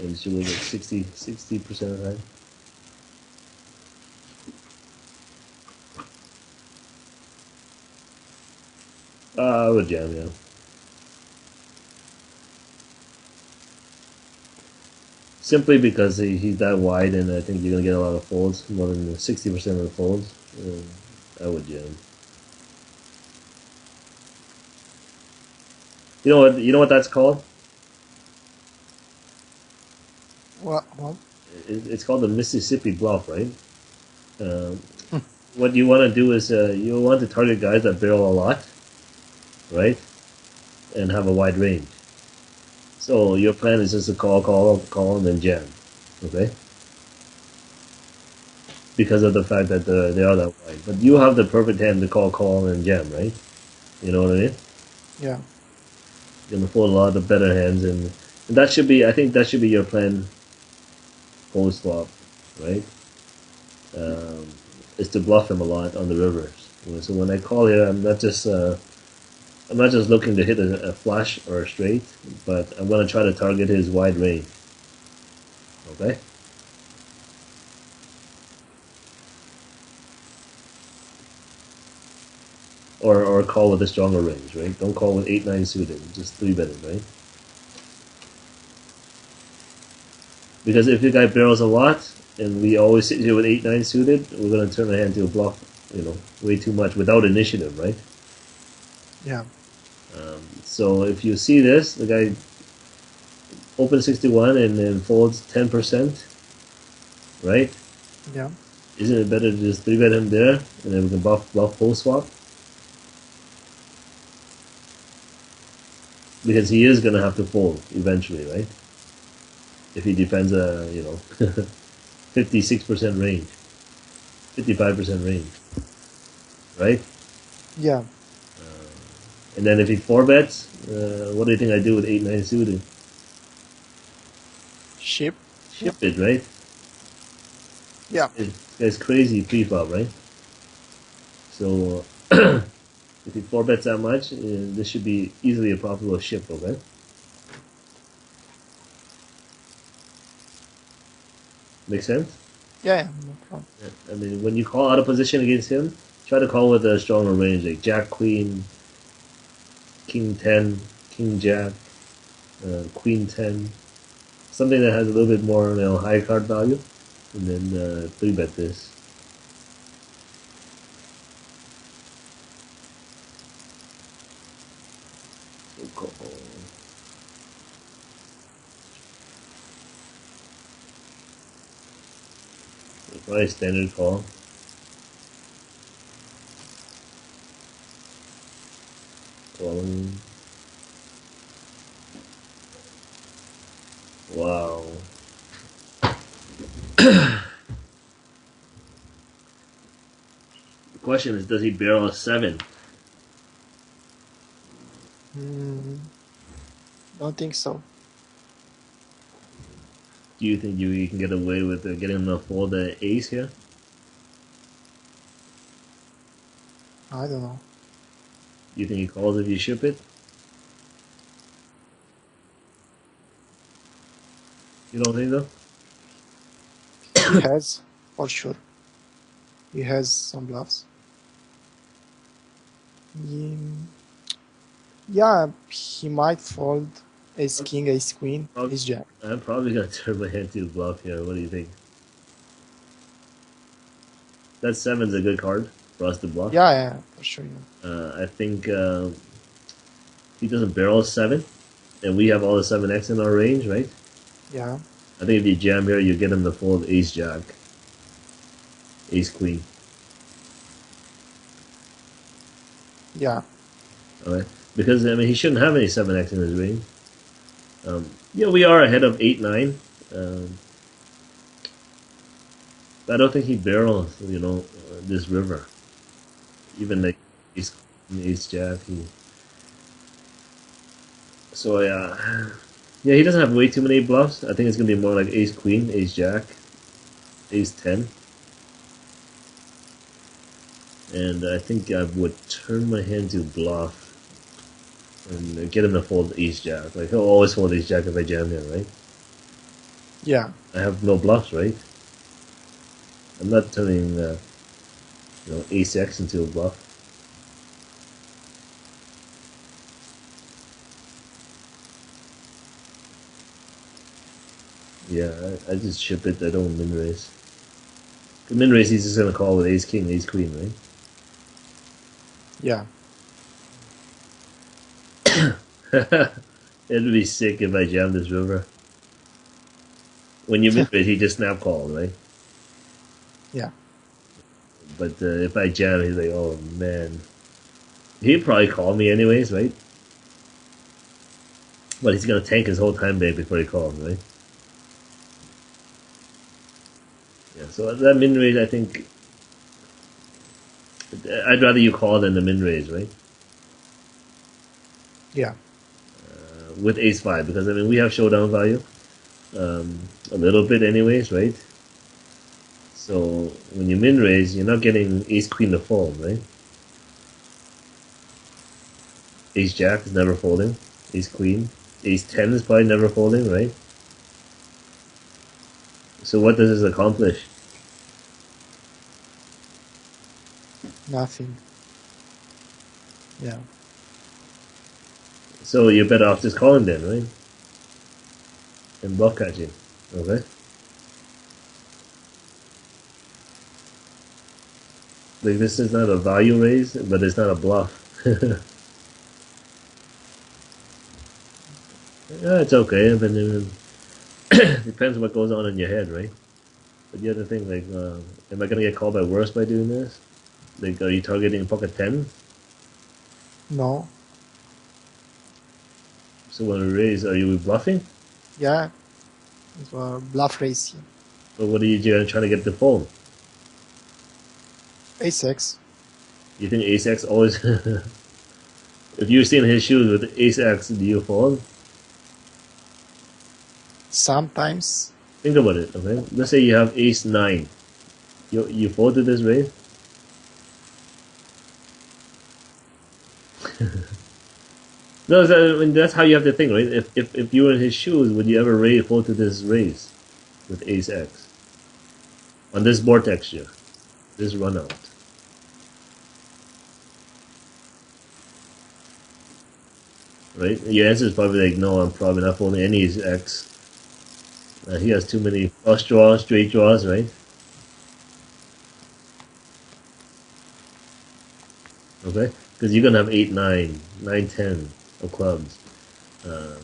[SPEAKER 1] And she will get 60% of that. I would jam, yeah. Simply because he's that wide, and I think you're gonna get a lot of folds, more than 60% of the folds. I would jam. You know what? You know what that's called?
[SPEAKER 2] What?
[SPEAKER 1] It's called the Mississippi Bluff, right? Um, what you want to do is you want to target guys that barrel a lot, right, and have a wide range. So your plan is just to call, and then jam, okay? Because of the fact that they are that wide. But you have the perfect hand to call, and jam, right? You know what I mean?
[SPEAKER 2] Yeah.
[SPEAKER 1] You're gonna fold a lot of better hands, and that should be. I think that should be your plan post flop, right? Um, is to bluff him a lot on the rivers. So when I call here, I'm not just looking to hit a flush or a straight, but I'm going to try to target his wide range. Okay? Or call with a stronger range, right? Don't call with 8-9 suited, just 3-bet it, right? Because if the guy barrels a lot, and we always sit here with 8-9 suited, we're going to turn the hand to a bluff, way too much without initiative, right?
[SPEAKER 2] Yeah.
[SPEAKER 1] So if you see this, the guy opens 61 and then folds 10%, right?
[SPEAKER 2] Yeah.
[SPEAKER 1] Isn't it better to just 3-bet him there, and then we can bluff post swap? Because he is going to have to fold eventually, right? If he defends a 56% range, 55% range, right?
[SPEAKER 2] Yeah.
[SPEAKER 1] And then if he 4-bets, what do you think I do with 8-9 suited?
[SPEAKER 2] Ship.
[SPEAKER 1] Ship it, right?
[SPEAKER 2] Yeah.
[SPEAKER 1] This guy's crazy pre-flop, right? So if he 4-bets that much, this should be easily a profitable ship, okay? Make sense?
[SPEAKER 2] Yeah. Yeah. No problem.
[SPEAKER 1] I mean, when you call out of position against him, try to call with a stronger range, like Jack Queen, King 10, King Jack, Queen 10, something that has a little bit more high card value, and then 3-bet this. So call. Probably standard call. Calling. Wow. The question is, does he barrel a 7?
[SPEAKER 2] Mm, don't think so.
[SPEAKER 1] Do you think you can get away with getting him to fold the ace here?
[SPEAKER 2] I don't know.
[SPEAKER 1] Do you think he calls if you ship it? You don't think so?
[SPEAKER 2] He has, for sure. He has some bluffs. Mm, yeah, he might fold ace king, ace queen,
[SPEAKER 1] Prob-
[SPEAKER 2] ace jack.
[SPEAKER 1] I'm probably gonna turn my hand to bluff here. What do you think? That 7's a good card, us to bluff.
[SPEAKER 2] Yeah, yeah, for sure. Yeah.
[SPEAKER 1] I think he doesn't barrel 7, and we have all the 7x in our range, right?
[SPEAKER 2] Yeah.
[SPEAKER 1] I think if you jam here, you get him to fold ace jack, ace queen.
[SPEAKER 2] Yeah.
[SPEAKER 1] All right, because I mean he shouldn't have any 7x in his range. Yeah, we are ahead of 8-9. Um, but I don't think he barrels, this river. Even like ace jack. So yeah, he doesn't have way too many bluffs. I think it's gonna be more like ace queen, ace jack, ace 10, and I think I would turn my hand to bluff and get him to fold ace jack. Like he'll always fold ace jack if I jam him, right?
[SPEAKER 2] Yeah.
[SPEAKER 1] I have no bluffs, right? I'm not turning ace x into a bluff. Yeah, I just ship it. I don't min raise. The min raise, he's just gonna call with ace king, ace queen, right?
[SPEAKER 2] Yeah.
[SPEAKER 1] It'd be sick if I jammed this river. When you min raise, he just snap called, right?
[SPEAKER 2] Yeah.
[SPEAKER 1] But if I jam, he's like, oh man. He'd probably call me anyways, right? But he's gonna tank his whole time bank before he calls, right? Yeah, so that min raise, I think, I'd rather you call than the min raise, right?
[SPEAKER 2] Yeah.
[SPEAKER 1] With ace 5, because I mean, we have showdown value. A little bit anyways, right? So when you min raise, you're not getting ace queen to fold, right? Ace jack is never folding. Ace queen. Ace 10 is probably never folding, right? So what does this accomplish?
[SPEAKER 2] Nothing. Yeah.
[SPEAKER 1] So you're better off just calling then, right? And bluff catching. Okay? Like this is not a value raise, but it's not a bluff. Yeah, it's okay. I mean, depends what goes on in your head, right? But the other thing, like, am I gonna get called by worse by doing this? Like, are you targeting pocket 10?
[SPEAKER 2] No.
[SPEAKER 1] So when we raise, are you bluffing?
[SPEAKER 2] Yeah. It was bluff race.
[SPEAKER 1] Or what are you doing trying to get the fold?
[SPEAKER 2] Ace X.
[SPEAKER 1] You think ace X always... if you're seeing his shoes with ace X, do you fold?
[SPEAKER 2] Sometimes.
[SPEAKER 1] Think about it, okay? Let's say you have ace 9. You fold to this raise? No, I mean, that's how you have to think, right? If you were in his shoes, would you ever fold to this raise with ace X? On this board texture, this run out. Right? Your answer is probably like, no, I'm probably not folding any X. He has too many flush draws, straight draws, right? Okay? Because you're going to have 8, 9, 9, 10 of clubs.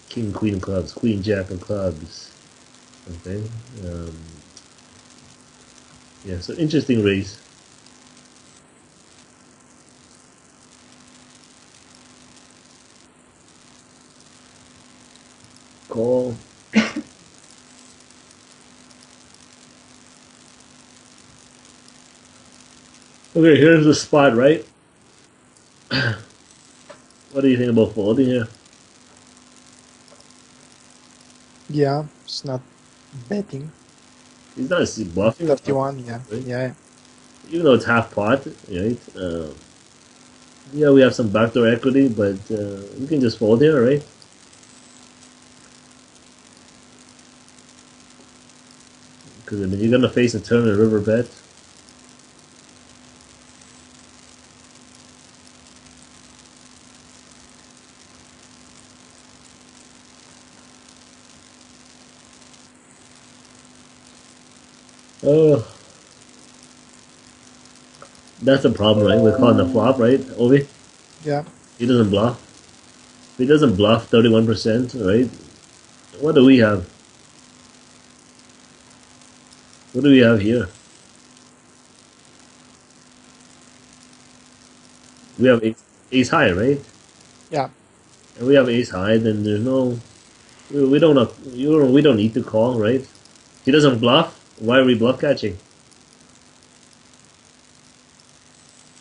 [SPEAKER 1] King, queen of clubs, queen, jack of clubs. Okay? Um, yeah, so interesting race. Call. Okay, here's the spot, right? What do you think about folding here?
[SPEAKER 2] Yeah. It's not betting.
[SPEAKER 1] He's not bluffing,
[SPEAKER 2] 31. Yeah.
[SPEAKER 1] right?
[SPEAKER 2] Yeah.
[SPEAKER 1] Even though it's half pot, right? Yeah, we have some backdoor equity, but we can just fold here, right? Because I mean, you're gonna face a turn and river bet. Oh, That's the problem, right? We're calling the flop, right, Obi?
[SPEAKER 2] Yeah.
[SPEAKER 1] He doesn't bluff. If he doesn't bluff 31%, right? What do we have? What do we have here? We have ace high, right?
[SPEAKER 2] Yeah.
[SPEAKER 1] And we have ace high, then there's no. We don't have, we don't need to call, right? He doesn't bluff. Why are we bluff catching?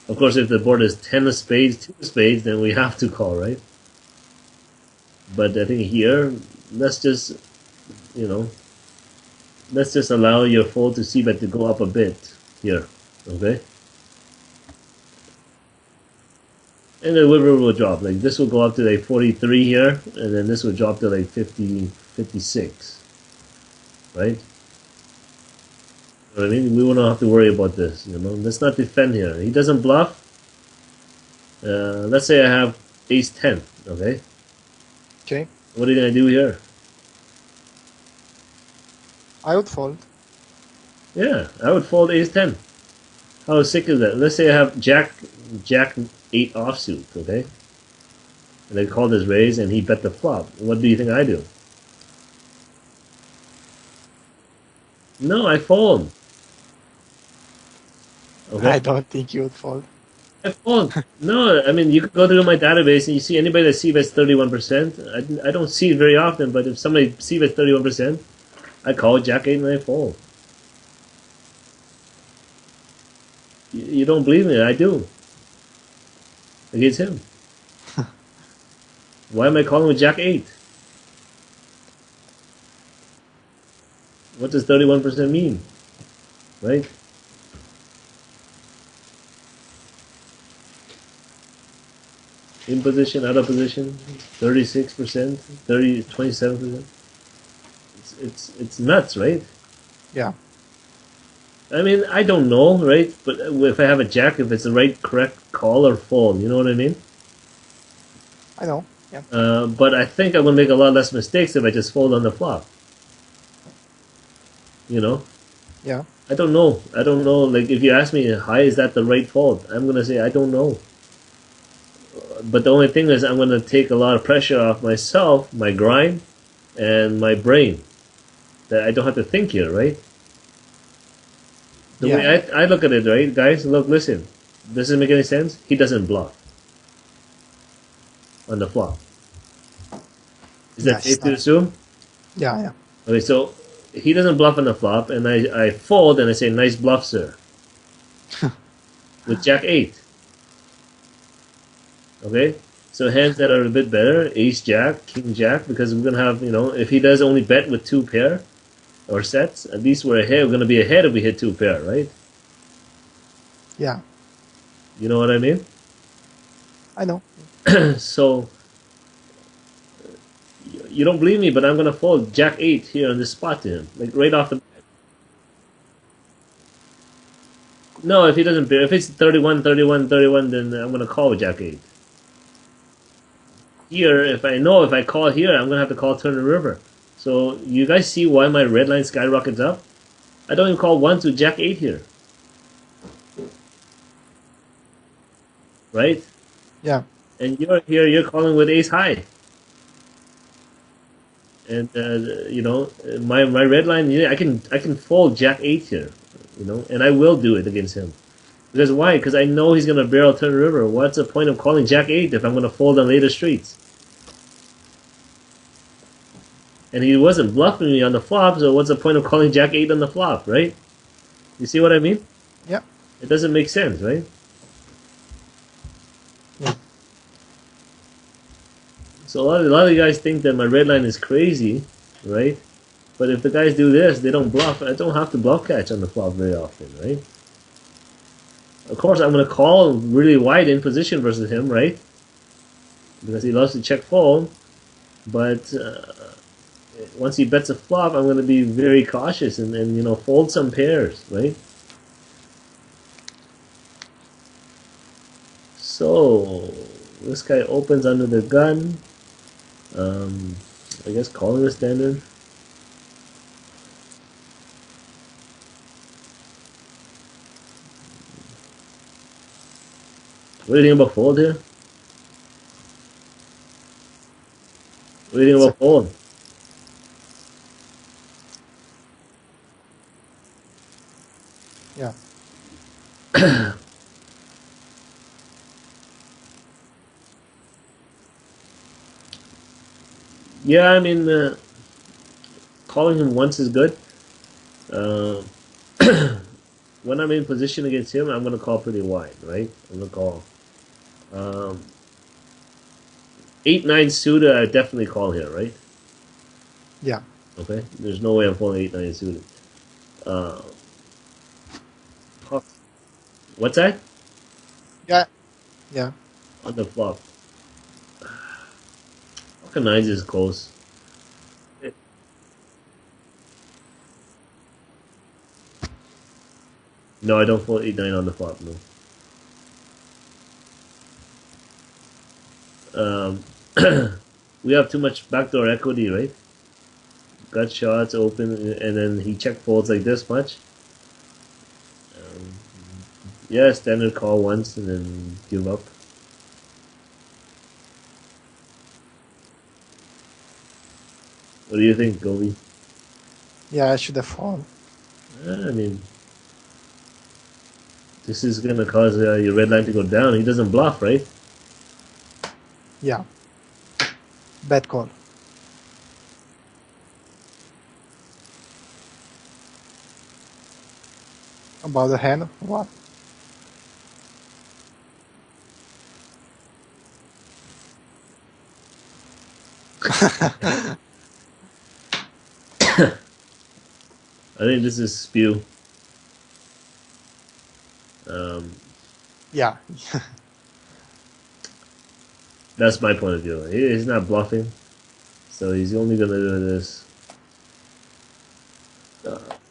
[SPEAKER 1] Of course, if the board is 10 of spades, 2 of spades, then we have to call, right? But I think here, let's just, you know, let's just allow your fold to see bet to go up a bit here, okay? And the river will drop. Like this will go up to like 43 here, and then this will drop to like 50, 56, right? You know what I mean? We won't have to worry about this, you know? Let's not defend here. He doesn't bluff. Let's say I have ace 10, okay?
[SPEAKER 2] Okay.
[SPEAKER 1] What are you gonna do here?
[SPEAKER 2] I would fold.
[SPEAKER 1] Yeah, I would fold ace 10. How sick is that? Let's say I have jack 8 offsuit, okay? And I call this raise and he bet the flop. What do you think I do? No, I fold. Okay?
[SPEAKER 2] I don't think you would fold.
[SPEAKER 1] I fold. No, I mean, you could go through my database and you see anybody that c-bets 31%. I don't see it very often, but if somebody c-bets 31%, I call jack 8 and I fold. You don't believe me? I do. Against him. Why am I calling with jack 8? What does 31% mean? Right? In position, out of position, 36%, 27%. It's nuts, right?
[SPEAKER 2] Yeah.
[SPEAKER 1] I mean, I don't know, right? But if I have a jack, if it's the right, correct call or fold, you know what I mean?
[SPEAKER 2] I know. Yeah.
[SPEAKER 1] But I think I'm gonna make a lot less mistakes if I just fold on the flop. You know?
[SPEAKER 2] Yeah.
[SPEAKER 1] I don't know. I don't know. Like, if you ask me, hi, is that the right fold? I'm gonna say I don't know. But the only thing is, I'm gonna take a lot of pressure off myself, my grind, and my brain. That I don't have to think here, right? The way
[SPEAKER 2] Yeah.
[SPEAKER 1] I look at it, right, guys? Look, listen. Does it make any sense? He doesn't bluff on the flop. Is that
[SPEAKER 2] Yes.
[SPEAKER 1] safe to assume?
[SPEAKER 2] Yeah. Yeah.
[SPEAKER 1] Okay, so he doesn't bluff on the flop, and I fold and I say, nice bluff, sir. With jack 8. Okay? So hands that are a bit better, ace jack, king jack, because we're going to have, if he does only bet with 2 pair or sets, at least we're ahead. We're going to be ahead if we hit 2 pair, right?
[SPEAKER 2] Yeah.
[SPEAKER 1] You know what I mean?
[SPEAKER 2] I know.
[SPEAKER 1] So you don't believe me, but I'm going to fold jack 8 here on this spot to him, like right off the. No, if he doesn't pair, if it's 31, 31, 31, then I'm going to call with jack 8. Here, if I call here, I'm going to have to call turn the river. So you guys see why my red line skyrockets up? I don't even call 1 to jack 8 here. Right?
[SPEAKER 2] Yeah.
[SPEAKER 1] And you're here, you're calling with ace high. And, my red line, yeah, I can fold jack 8 here. And I will do it against him. Because why? Because I know he's going to barrel turn the river. What's the point of calling jack 8 if I'm going to fold on later streets? And he wasn't bluffing me on the flop, so what's the point of calling jack 8 on the flop, right? You see what I mean?
[SPEAKER 2] Yeah.
[SPEAKER 1] It doesn't make sense, right?
[SPEAKER 2] Yeah.
[SPEAKER 1] So a lot of you guys think that my red line is crazy, right? But if the guys do this, they don't bluff. I don't have to bluff catch on the flop very often, right? Of course, I'm going to call really wide in position versus him, right? Because he loves to check fold. But once he bets a flop, I'm going to be very cautious and fold some pairs, right? So this guy opens under the gun. I guess calling the standard. What do you think about fold here? What do you think
[SPEAKER 2] So,
[SPEAKER 1] about fold?
[SPEAKER 2] yeah,
[SPEAKER 1] Yeah, I mean, calling him once is good. Uh, when I'm in position against him, I'm gonna call pretty wide, right? I'm gonna call. Um, 8-9 suited, I definitely call here, right?
[SPEAKER 2] yeah,
[SPEAKER 1] Okay, there's no way I'm calling 8-9 suited. Uh, what's that
[SPEAKER 2] yeah, yeah.
[SPEAKER 1] on the flop? Pocket nines is close. No, I don't fold 8-9 on the flop. No. Um, we have too much backdoor equity, right? Gut shots open, and then he check folds like this much. Um, yeah, standard call once and then give up. What do you think, Gobi?
[SPEAKER 2] Yeah, I should have fallen.
[SPEAKER 1] I mean, this is gonna cause your red line to go down. He doesn't bluff, right?
[SPEAKER 2] Yeah, bad call. About the hand? What?
[SPEAKER 1] I think this is spew. Um,
[SPEAKER 2] Yeah,
[SPEAKER 1] that's my point of view. He's not bluffing, so he's only gonna do this.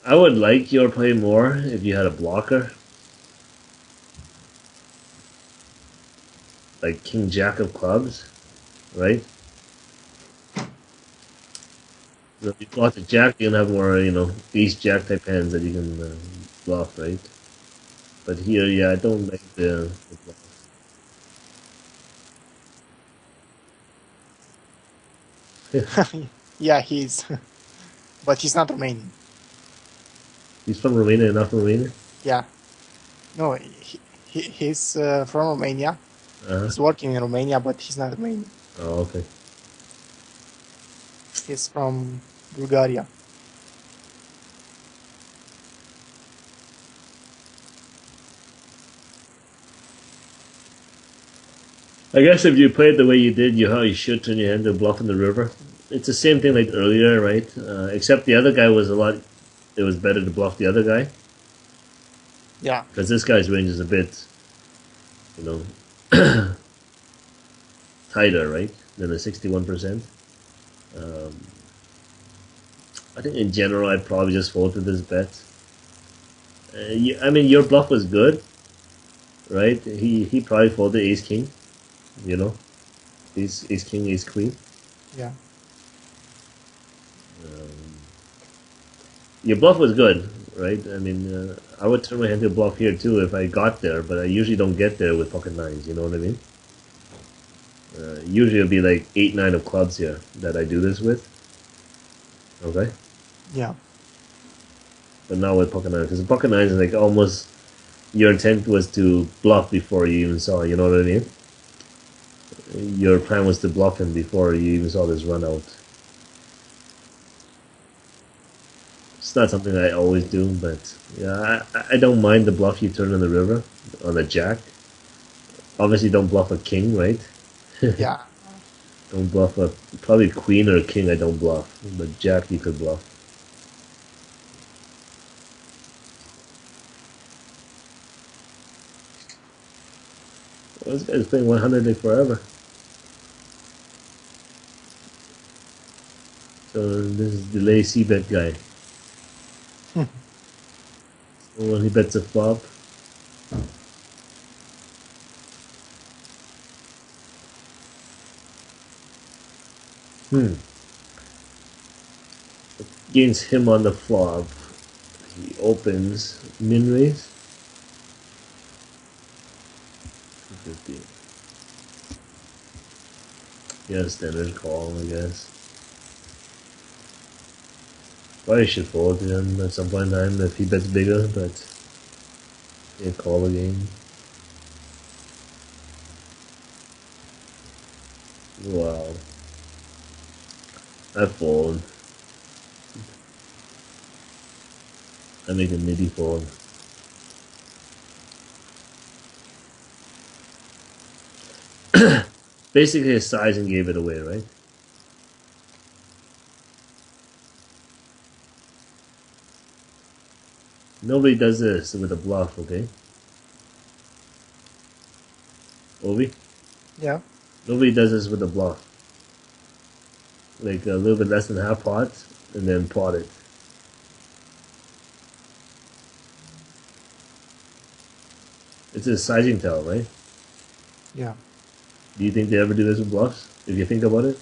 [SPEAKER 1] I would like your play more if you had a blocker, like King Jack of clubs, right? So if you block the Jack, you can have more, Ace Jack type hands that you can bluff, right? But here, yeah, I don't like the bluff.
[SPEAKER 2] yeah, he's, but he's not Romanian.
[SPEAKER 1] He's from Romania, not from Romania.
[SPEAKER 2] Yeah, no, he's from Romania.
[SPEAKER 1] Uh-huh.
[SPEAKER 2] He's working in Romania, but he's not Romanian.
[SPEAKER 1] Oh, okay.
[SPEAKER 2] He's from Bulgaria.
[SPEAKER 1] I guess if you play it the way you did, how you should turn your hand to bluff in the river. It's the same thing like earlier, right? Except the other guy was a lot. It was better to bluff the other guy
[SPEAKER 2] Yeah,
[SPEAKER 1] because this guy's range is a bit, you know, tighter, right? Than the 61%. Um, I think in general, I'd probably just fold to this bet. I mean, your bluff was good, right? He probably folded ace king, you know, ace king, ace queen.
[SPEAKER 2] yeah,
[SPEAKER 1] Um, your bluff was good, right? I mean, I would turn my hand to bluff here too if I got there, but I usually don't get there with pocket nines. You know what I mean? Usually it'll be like 8-9 of clubs here that I do this with. Okay,
[SPEAKER 2] yeah,
[SPEAKER 1] but not with pocket nines because pocket nines is like almost your intent was to bluff before you even saw. You know what I mean? Your plan was to bluff him before you even saw this run out. It's not something I always do, but yeah, I don't mind the bluff you turn on the river on a jack. Obviously, don't bluff a king, right?
[SPEAKER 2] yeah.
[SPEAKER 1] Don't bluff a probably queen or a king. I don't bluff, but jack you could bluff. Well, this guy's playing 100 like forever. So this is delay C bet guy. So when he bets a flop, hmm, against him on the flop, he opens min raise 50. Yeah, standard call, I guess. Probably should fold him at some point in time if he bets bigger, but yeah, call the game. Wow. I fold. I make a midi fold. Basically, his sizing gave it away, right? Nobody does this with a bluff, okay? Obi?
[SPEAKER 2] Yeah.
[SPEAKER 1] Nobody does this with a bluff. Like a little bit less than half pot, and then pot it. It's a sizing tell, right?
[SPEAKER 2] Yeah.
[SPEAKER 1] Do you think they ever do this with bluffs? If you think about it?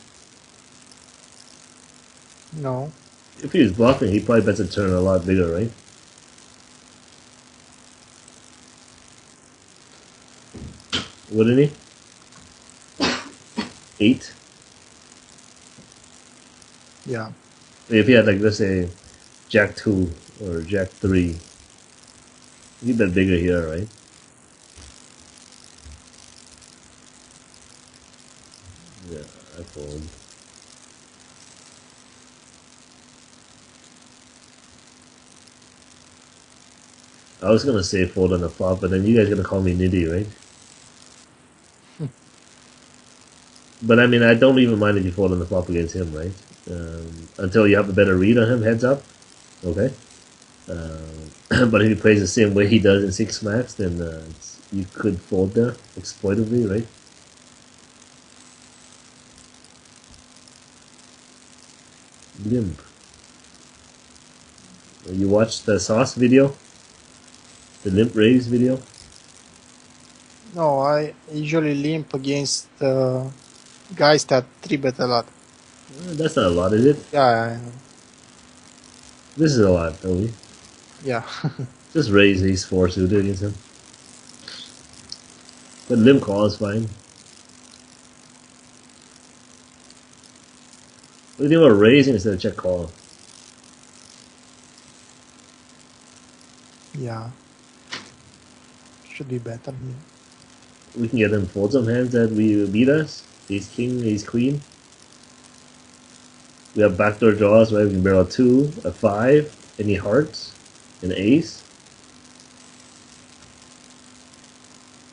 [SPEAKER 2] No.
[SPEAKER 1] If he was bluffing, he probably bets a turn a lot bigger, right? Wouldn't he? 8?
[SPEAKER 2] Yeah.
[SPEAKER 1] If he had, like, let's say, Jack 2 or Jack 3, he'd bet bigger here, right? Yeah, I fold. I was gonna say fold on the flop, but then you guys gonna call me nitty, right? But I mean, I don't even mind if you fold on the flop against him, right? Until you have a better read on him, heads up, okay? But if he plays the same way he does in 6 max, then you could fold there exploitively, right? Limp. You watched the sauce video, the limp raise video.
[SPEAKER 2] No, I usually limp against guys that 3-bet a lot.
[SPEAKER 1] That's not a lot, is it?
[SPEAKER 2] Yeah.
[SPEAKER 1] This is a lot, Toby.
[SPEAKER 2] Yeah.
[SPEAKER 1] Just raise ace 4 suited against him. But limp call is fine. What do you think about raising instead of check call?
[SPEAKER 2] Yeah. Should be better here.
[SPEAKER 1] We can get him fold some hands that we beat us. Ace king, ace queen. We have backdoor draws, right? We can barrel 2, a 5, any hearts, an ace.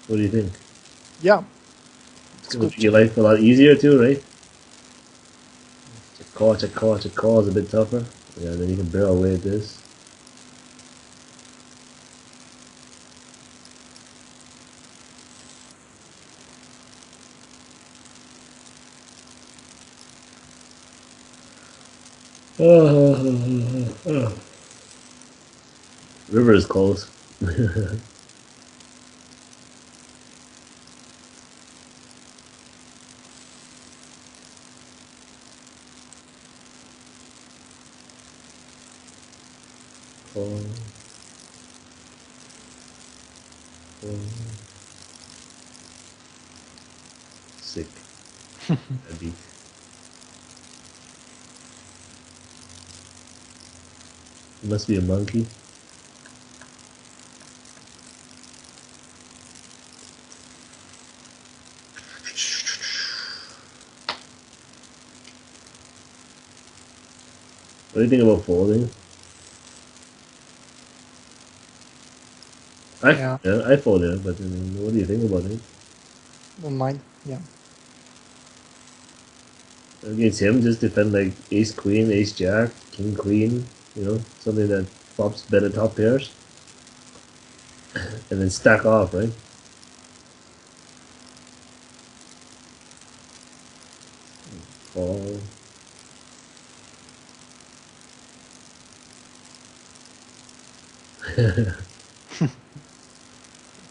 [SPEAKER 1] What do you think?
[SPEAKER 2] Yeah.
[SPEAKER 1] It's
[SPEAKER 2] It's
[SPEAKER 1] gonna
[SPEAKER 2] good.
[SPEAKER 1] make your life a lot easier too, right? Check call, check call, check call is a bit tougher. Yeah, then you can barrel away at this. River is close. Call. Call. Sick. I beat. He must be a monkey. What do you think about folding?
[SPEAKER 2] Yeah.
[SPEAKER 1] I fold it, but I mean, what do you think about it?
[SPEAKER 2] Don't mind. Yeah.
[SPEAKER 1] Against him, just defend like ace queen, ace jack, king queen, something that flops better top pairs, and then stack off, right? Call.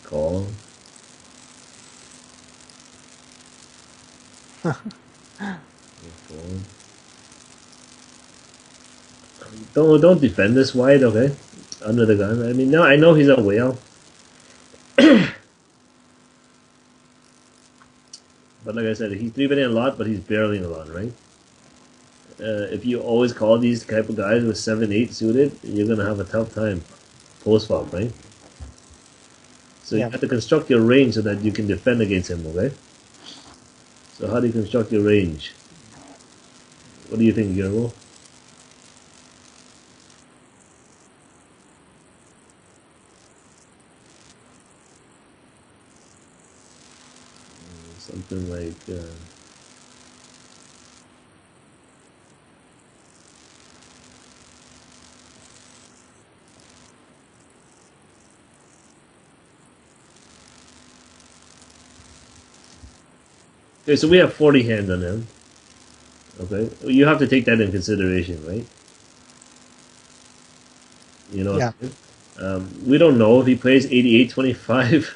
[SPEAKER 1] Call. Fold. Don't defend this wide, okay? Under the gun. I mean, no, I know he's a whale, but but like I said, he's three betting a lot, but he's barreling a lot, right? If you always call these type of guys with 7-8 suited, you're gonna have a tough time post flop, right? So you
[SPEAKER 2] Yeah.
[SPEAKER 1] have to construct your range so that you can defend against him, okay? So how do you construct your range? What do you think, Guillermo? Something like okay, so we have 40 hands on him. Okay, you have to take that in consideration, right? You know, what
[SPEAKER 2] Yeah.
[SPEAKER 1] I'm saying? We don't know if he plays 88-25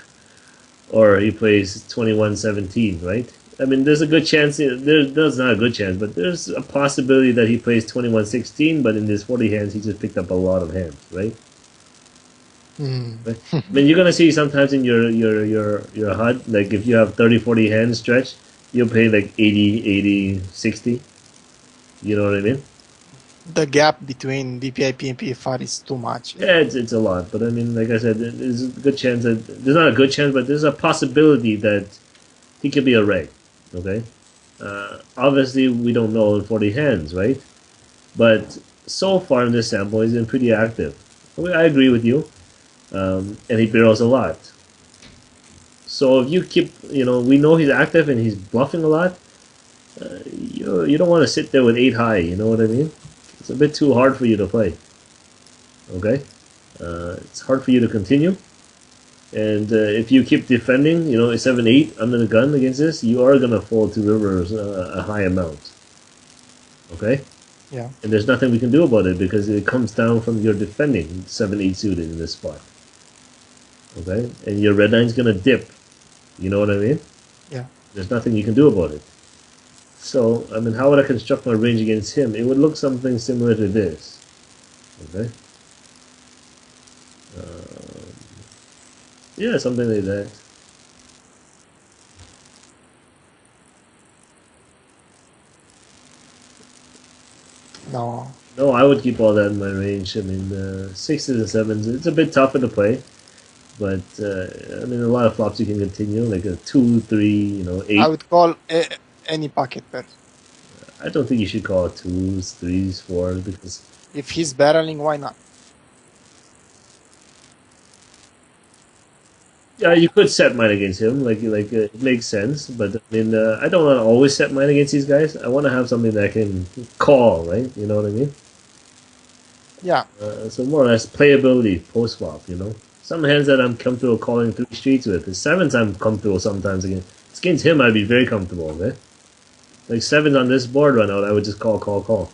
[SPEAKER 1] or he plays 21-17, right? I mean, there's a good chance. There's not a good chance, but there's a possibility that he plays 21-16. But in his 40 hands, he just picked up a lot of hands, right?
[SPEAKER 2] Mm.
[SPEAKER 1] Right? I mean, you're gonna see sometimes in your HUD, like if you have 30-40 hands stretched, you'll play like 80-60. You know what I mean?
[SPEAKER 2] The gap between DPIP and PFR is too much.
[SPEAKER 1] Yeah, it's a lot, but I mean, like I said, there's a good chance that there's not a good chance, but there's a possibility that he could be a reg. Okay, obviously we don't know in 40 hands, right? But so far in this sample, he's been pretty active. I agree with you, and he barrels a lot. So if you keep, we know he's active and he's bluffing a lot. You don't want to sit there with 8 high. You know what I mean? It's a bit too hard for you to play. Okay, it's hard for you to continue. And if you keep defending, 7-8 under the gun against this, you are gonna fall to rivers a high amount. Okay,
[SPEAKER 2] Yeah.
[SPEAKER 1] and there's nothing we can do about it because it comes down from your defending 7-8 suited in this spot. Okay, and your red line's gonna dip. You know what I mean?
[SPEAKER 2] Yeah.
[SPEAKER 1] There's nothing you can do about it. So, I mean, how would I construct my range against him? It would look something similar to this. Okay? Yeah, something like that.
[SPEAKER 2] No.
[SPEAKER 1] No, I would keep all that in my range. I mean, sixes and sevens, it's a bit tougher to play. But, I mean, a lot of flops you can continue, like a 2, 3,
[SPEAKER 2] I
[SPEAKER 1] 8.
[SPEAKER 2] would call any pocket pair.
[SPEAKER 1] I don't think you should call it 2s, 3s, 4s, because
[SPEAKER 2] If he's barreling, why not?
[SPEAKER 1] yeah, you could set mine against him. It makes sense. But I mean, I don't want to always set mine against these guys. I want to have something that I can call, right? You know what I mean?
[SPEAKER 2] Yeah.
[SPEAKER 1] So more or less playability post flop. Some hands that I'm comfortable calling 3 streets with. The sevens I'm comfortable sometimes against. Against him, I'd be very comfortable. Okay, like sevens on this board run out, I would just call, call, call.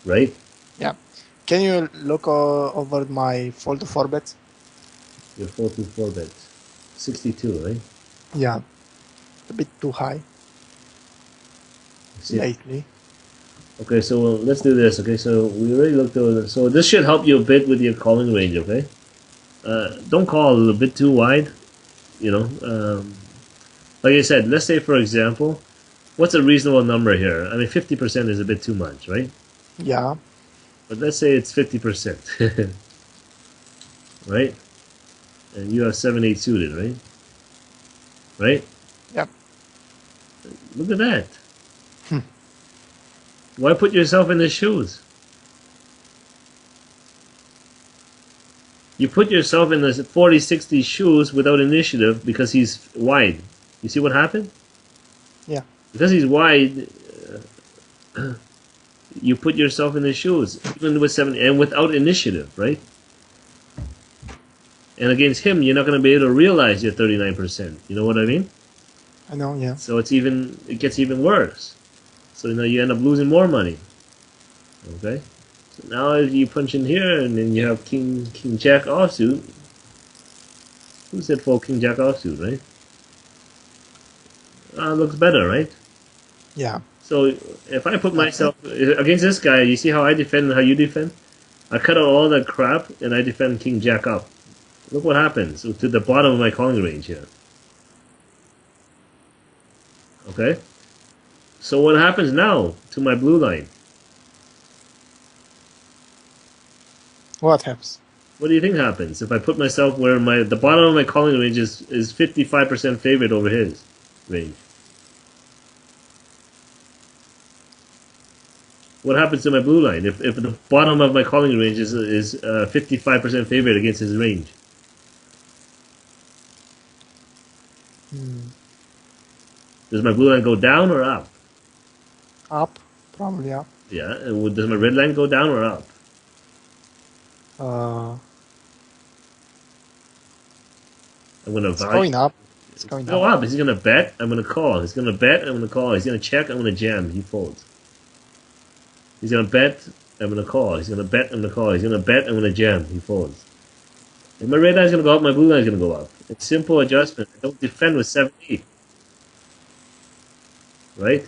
[SPEAKER 1] Right?
[SPEAKER 2] Yeah. Can you look over my fold to 4 bets?
[SPEAKER 1] You're 4-4 bets, 62, right?
[SPEAKER 2] Yeah. A bit too high
[SPEAKER 1] See?
[SPEAKER 2] lately.
[SPEAKER 1] Okay, so let's do this. Okay, so we already looked over this. So this should help you a bit with your calling range, okay? Don't call a little bit too wide, like I said, let's say, for example, what's a reasonable number here? I mean, 50% is a bit too much, right?
[SPEAKER 2] Yeah.
[SPEAKER 1] But let's say it's 50%, right? And you have 7-8 suited, right? Right?
[SPEAKER 2] Yep.
[SPEAKER 1] Look at that. Why put yourself in his shoes? You put yourself in the 40-60 shoes without initiative because he's wide. You see what happened?
[SPEAKER 2] Yeah.
[SPEAKER 1] Because he's wide, you put yourself in his shoes, even with 7 and without initiative, right? And against him, you're not going to be able to realize your 39%. You know what I mean?
[SPEAKER 2] I know. Yeah.
[SPEAKER 1] So it gets even worse. So now you end up losing more money. Okay. So now if you punch in here and then you have King Jack offsuit. Who said fold King Jack offsuit, right? Looks better, right?
[SPEAKER 2] Yeah.
[SPEAKER 1] So if I put myself against this guy, you see how I defend and how you defend? I cut out all that crap and I defend King Jack up. Look what happens to the bottom of my calling range here. Okay? So what happens now to my blue line?
[SPEAKER 2] What happens?
[SPEAKER 1] What do you think happens if I put myself where the bottom of my calling range is 55% favored over his range? What happens to my blue line if the bottom of my calling range is 55% favored against his range?
[SPEAKER 2] Hmm.
[SPEAKER 1] Does my blue line go down or up?
[SPEAKER 2] Up, probably up.
[SPEAKER 1] Yeah. And does my red line go down or up?
[SPEAKER 2] Uh,
[SPEAKER 1] I'm gonna
[SPEAKER 2] it's
[SPEAKER 1] value.
[SPEAKER 2] going up. It's
[SPEAKER 1] It's
[SPEAKER 2] going
[SPEAKER 1] go
[SPEAKER 2] up.
[SPEAKER 1] up. He's gonna bet. I'm gonna call. He's gonna bet. I'm gonna call. He's gonna check. I'm gonna jam. He folds. He's gonna bet. I'm gonna call. He's gonna bet. I'm gonna call. He's gonna bet. I'm gonna jam. He folds. If my red line's gonna go up, my blue line's gonna go up. It's simple adjustment. I don't defend with 7-8, right?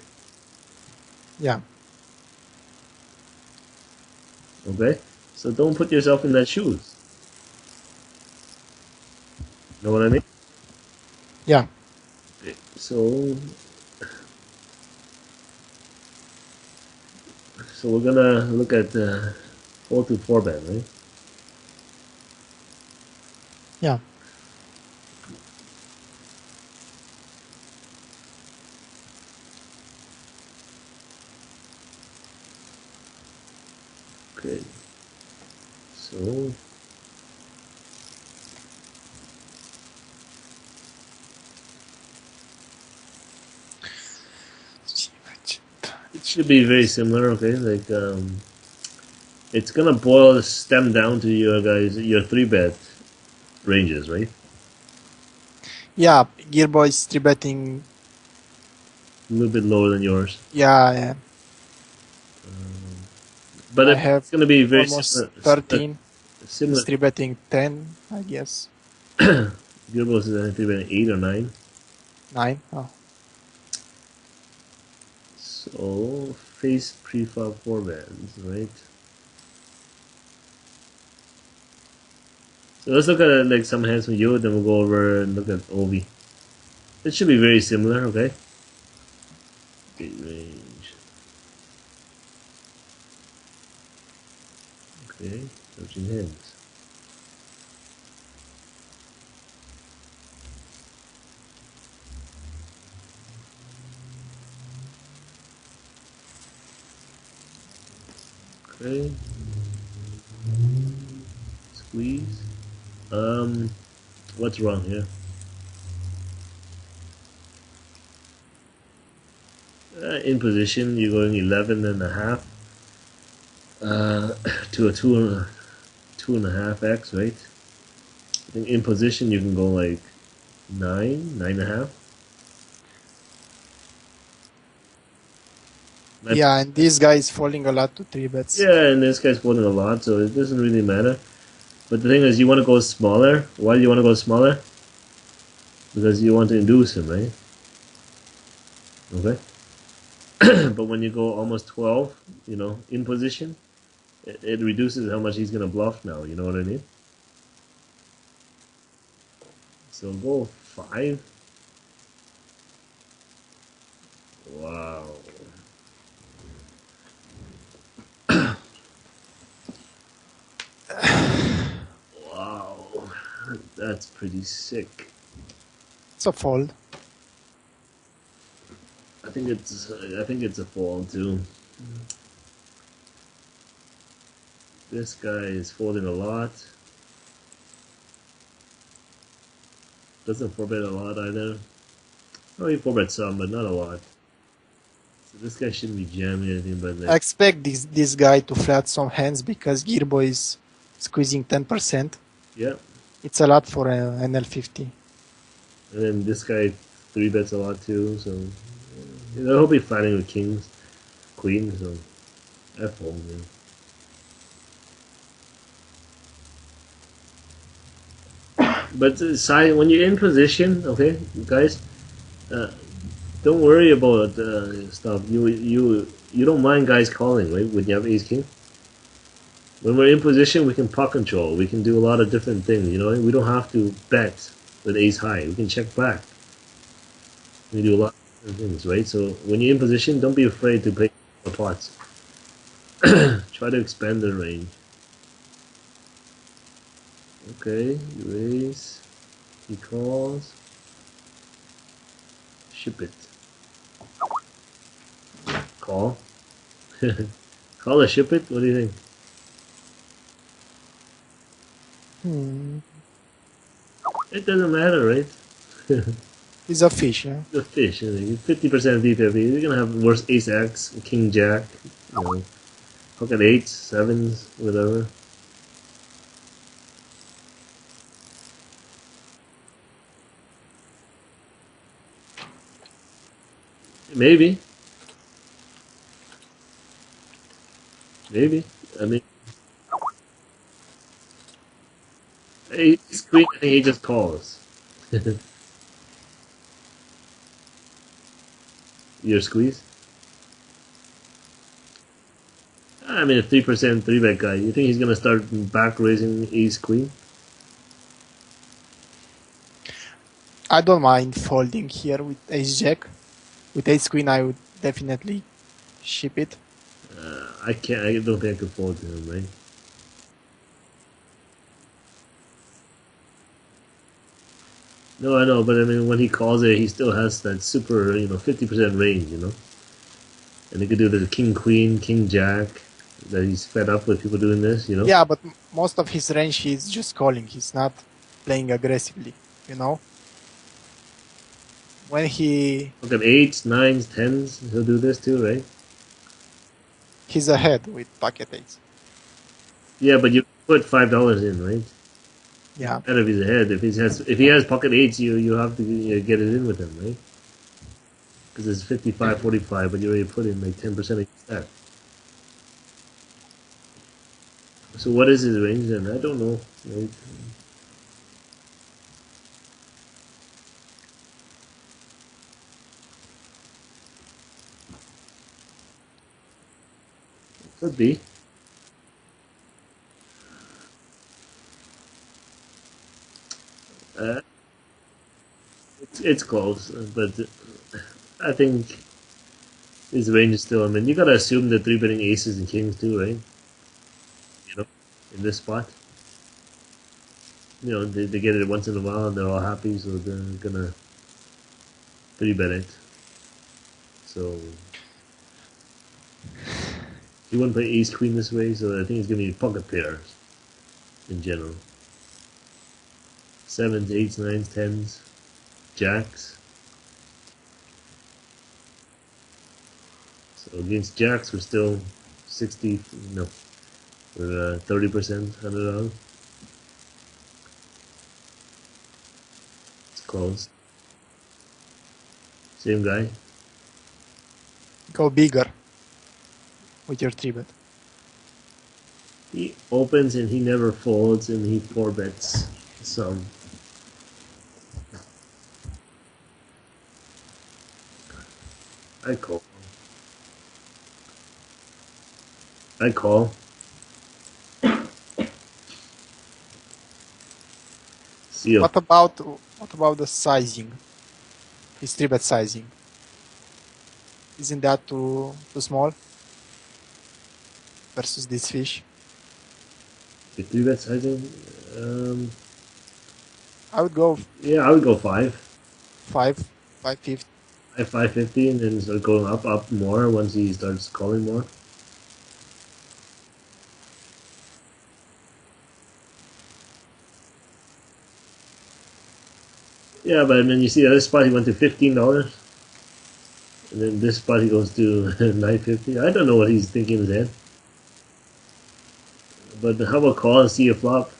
[SPEAKER 2] Yeah.
[SPEAKER 1] Okay. So don't put yourself in that shoes. Know what I mean?
[SPEAKER 2] Yeah.
[SPEAKER 1] Okay. So we're gonna look at 4 to 4 bet, right?
[SPEAKER 2] Yeah.
[SPEAKER 1] Okay. So it should be very similar. Okay, like it's gonna boil stem down to your 3 bet ranges, right?
[SPEAKER 2] Yeah. Gearboy is 3 betting.
[SPEAKER 1] A little bit lower than yours,
[SPEAKER 2] Yeah. Yeah.
[SPEAKER 1] but
[SPEAKER 2] I
[SPEAKER 1] it's
[SPEAKER 2] have
[SPEAKER 1] gonna be very
[SPEAKER 2] almost
[SPEAKER 1] similar.
[SPEAKER 2] 13. He's
[SPEAKER 1] Similar.
[SPEAKER 2] 3 betting 10, I guess.
[SPEAKER 1] Gilbos is I think about 8 or 9.
[SPEAKER 2] 9. Oh.
[SPEAKER 1] So face preflop 4 bands, right? So let's look at like some hands from you, then we'll go over and look at Ovi. It should be very similar, okay? Big range. Okay, searching hands. Okay. Squeeze. What's wrong here? In position, you're going 11.5 to a 2.5x, right? I think in position you can go like 9.5.
[SPEAKER 2] Yeah, and this guy is falling a lot to 3 bets.
[SPEAKER 1] Yeah, and this guy's folding a lot, so it doesn't really matter. But the thing is, you want to go smaller. Why do you want to go smaller? Because you want to induce him, right? Okay. But when you go almost 12, in position, it reduces how much he's going to bluff now. You know what I mean? So go 5. Wow. Wow. That's pretty sick.
[SPEAKER 2] It's a fold.
[SPEAKER 1] I think it's a fold too. This guy is folding a lot. Doesn't 4-bet a lot either. Oh, he 4-bet some, but not a lot. So this guy shouldn't be jamming anything but
[SPEAKER 2] I
[SPEAKER 1] like,
[SPEAKER 2] expect this guy to flat some hands because Gearboy is squeezing 10%.
[SPEAKER 1] yeah.
[SPEAKER 2] It's a lot for an L50.
[SPEAKER 1] And then this guy 3-bets a lot too, so he'll be fighting with kings, queens, so F fold. But when you're in position, okay, guys, uh, don't worry about stuff. You don't mind guys calling, right? When you have ace king. When we're in position, we can pot control. We can do a lot of different things. We don't have to bet with ace high. We can check back. We do a lot. things, right? So when you're in position, don't be afraid to play the pots. Try to expand the range. Okay, you raise, he calls, ship it. Call. Call or ship it? What do you think?
[SPEAKER 2] Hmm.
[SPEAKER 1] It doesn't matter, right?
[SPEAKER 2] It's a fish, yeah.
[SPEAKER 1] The fish, 50% DPP. You're gonna have worse ace X, king jack, pocket eights, sevens, whatever. Maybe, maybe. I mean, ace queen. I think he just calls. Your squeeze. I mean, a 3% three bet guy. You think he's gonna start back raising ace queen?
[SPEAKER 2] I don't mind folding here with ace jack. With ace queen, I would definitely ship it.
[SPEAKER 1] I can't. I don't think I could fold to him, right? No, I know, but I mean, when he calls it, he still has that super, 50% range, and he could do the king queen, king jack. That he's fed up with people doing this.
[SPEAKER 2] Yeah, but most of his range he's just calling. He's not playing aggressively, you know? When he
[SPEAKER 1] Look at eights, nines, tens. He'll do this too, right?
[SPEAKER 2] he's ahead with pocket eights.
[SPEAKER 1] Yeah, but you put $5 in, right?
[SPEAKER 2] Yeah.
[SPEAKER 1] Out of his head. If he has pocket eights, you have to get it in with him, right? Because it's 55-45, but you already put in like 10% of your stack. So what is his range then? I don't know. Right? Could be. Uh, it's close, but I think his range is still. I mean, you gotta assume the three betting aces and kings too, right? You know, in this spot, they get it once in a while and they're all happy, so they're gonna three bet it. So he wouldn't play ace queen this way, so I think it's gonna be pocket pairs in general. Sevens, eights, nines, tens, jacks. So against jacks, we're still 60. No, we're 30% underdog. It's close. Same guy.
[SPEAKER 2] Go bigger with your three bet.
[SPEAKER 1] He opens and he never folds, and he four bets some. I call. I call. See you.
[SPEAKER 2] What about the sizing? His three bet sizing. Isn't that too small versus this fish?
[SPEAKER 1] If three bets sizing, um,
[SPEAKER 2] I would go
[SPEAKER 1] yeah, I would go five.
[SPEAKER 2] 5, 550.
[SPEAKER 1] 550, and then start going up more once he starts calling more. Yeah, but then you see the other spot he went to $15, and then this spot he goes to 950. I don't know what he's thinking in his head. But how about call and see a flop?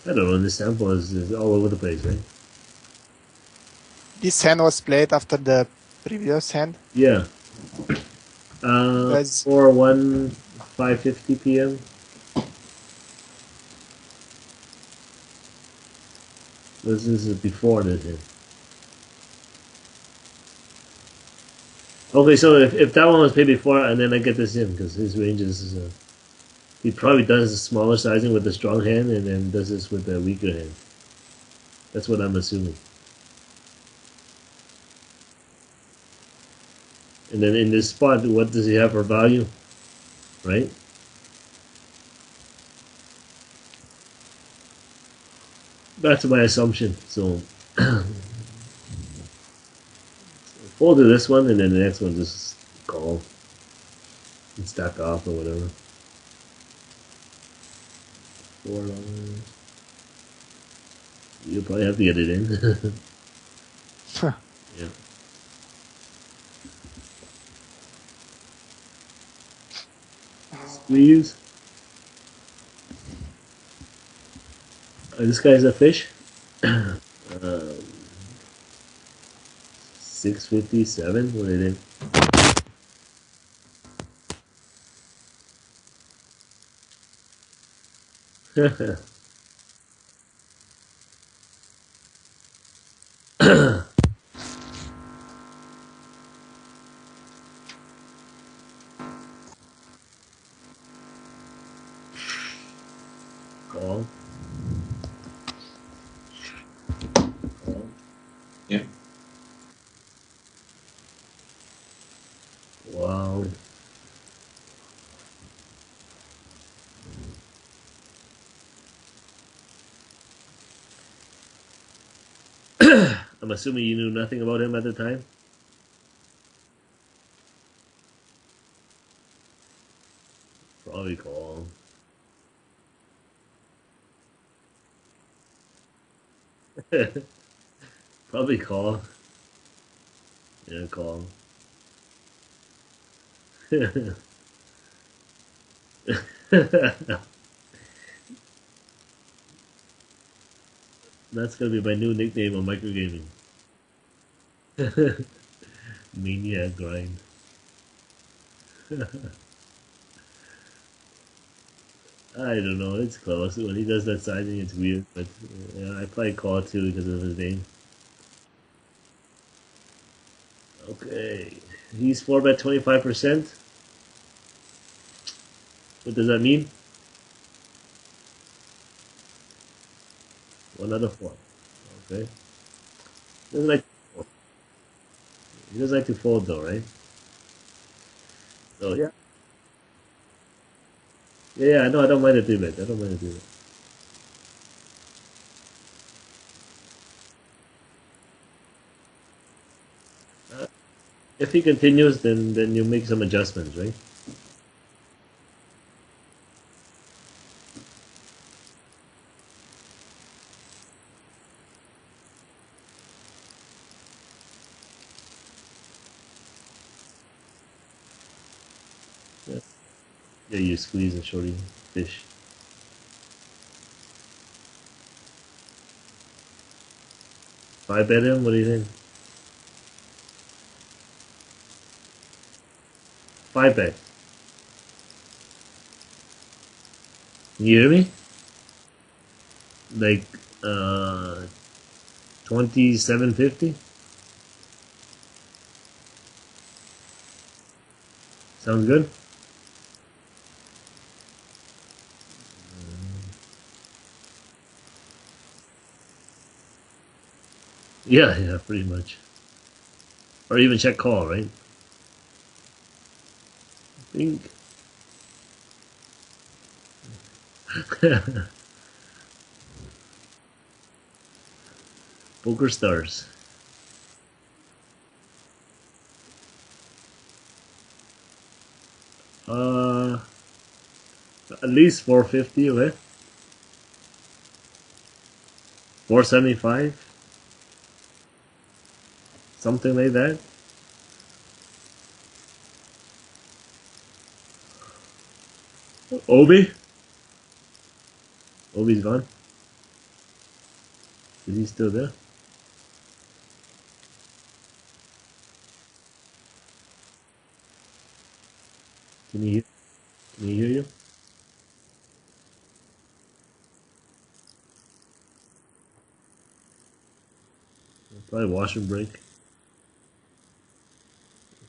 [SPEAKER 1] I don't know. This sample is all over the place, right?
[SPEAKER 2] This hand was played after the previous hand.
[SPEAKER 1] Yeah.
[SPEAKER 2] Because
[SPEAKER 1] 4-1, 5:50 p.m. This is before this hit. Okay, so if that one was paid before, and then I get this in because his range is he probably does the smaller sizing with the strong hand, and then does this with the weaker hand. That's what I'm assuming. And then in this spot, what does he have for value, right? That's my assumption. So fold to this one, and then the next one just call and stack off or whatever. $4. You'll probably have to get it in. Yeah. Squeeze. This guy's a fish. Um, 657. What it is? Call. Call.
[SPEAKER 3] Yeah.
[SPEAKER 1] Wow. I'm assuming you knew nothing about him at the time. Probably call. Probably call. Yeah, call. That's gonna be my new nickname on microgaming. Maniac grind. I don't know. It's close. When he does that sizing, it's weird. But yeah, I probably call too because of his name. Okay, he's 4 bet 25%. What does that mean? One out of four. Okay. Doesn't like he doesn't like to fold though, right? So yeah. Yeah, I know. I don't mind a 3 bet. I don't mind a 3 bet. If he continues, then you make some adjustments, right? Yeah. Yeah, you squeeze and shorty fish. 5 bet him. What do you think? 5 bet. Can you hear me? Like 2750. Sounds good. Yeah, yeah, pretty much. Or even check call, right? I think. Poker stars. Uh, at least 450, right? 475, something like that. Obi, Obi's gone. Is he still there? Can you hear? Can you hear you? Probably washroom break.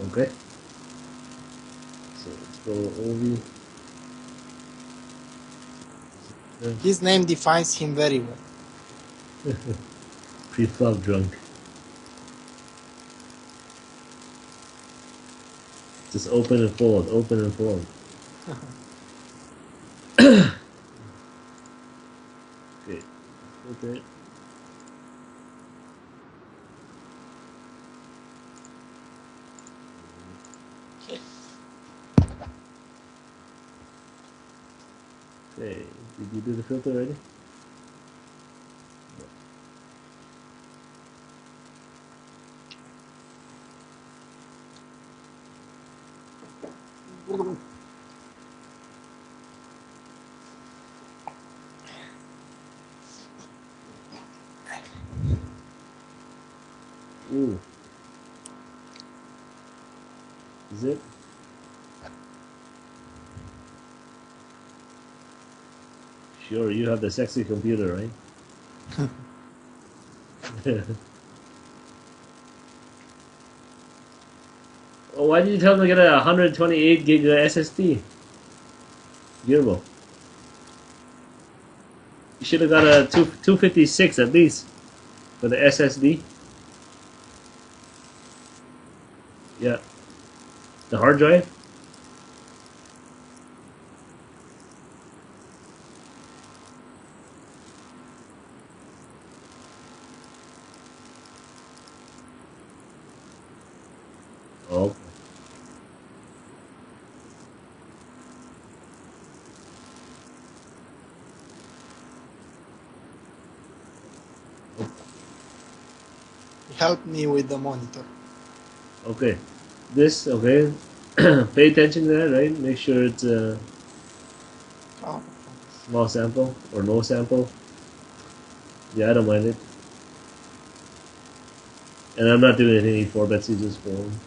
[SPEAKER 1] Okay. So let's go Ovi.
[SPEAKER 2] His name defines him very well.
[SPEAKER 1] Pre-flop drunk. Just open and fold, open and fold. Okay. Okay.
[SPEAKER 2] Okay.
[SPEAKER 1] Okay. Did you do the filter already? Ooh. Is it? Sure, you have the sexy computer, right? Well, why did you tell them to get a 128 gig SSD? Beautiful. You should have got a 256 at least for the SSD. Yeah. The hard drive? Oh.
[SPEAKER 2] Help me with the monitor.
[SPEAKER 1] Okay. This, okay. Pay attention to that, right? Make sure it's a
[SPEAKER 2] Oh,
[SPEAKER 1] small sample or no sample. Yeah, I don't mind it. And I'm not doing any 4-bet just for them.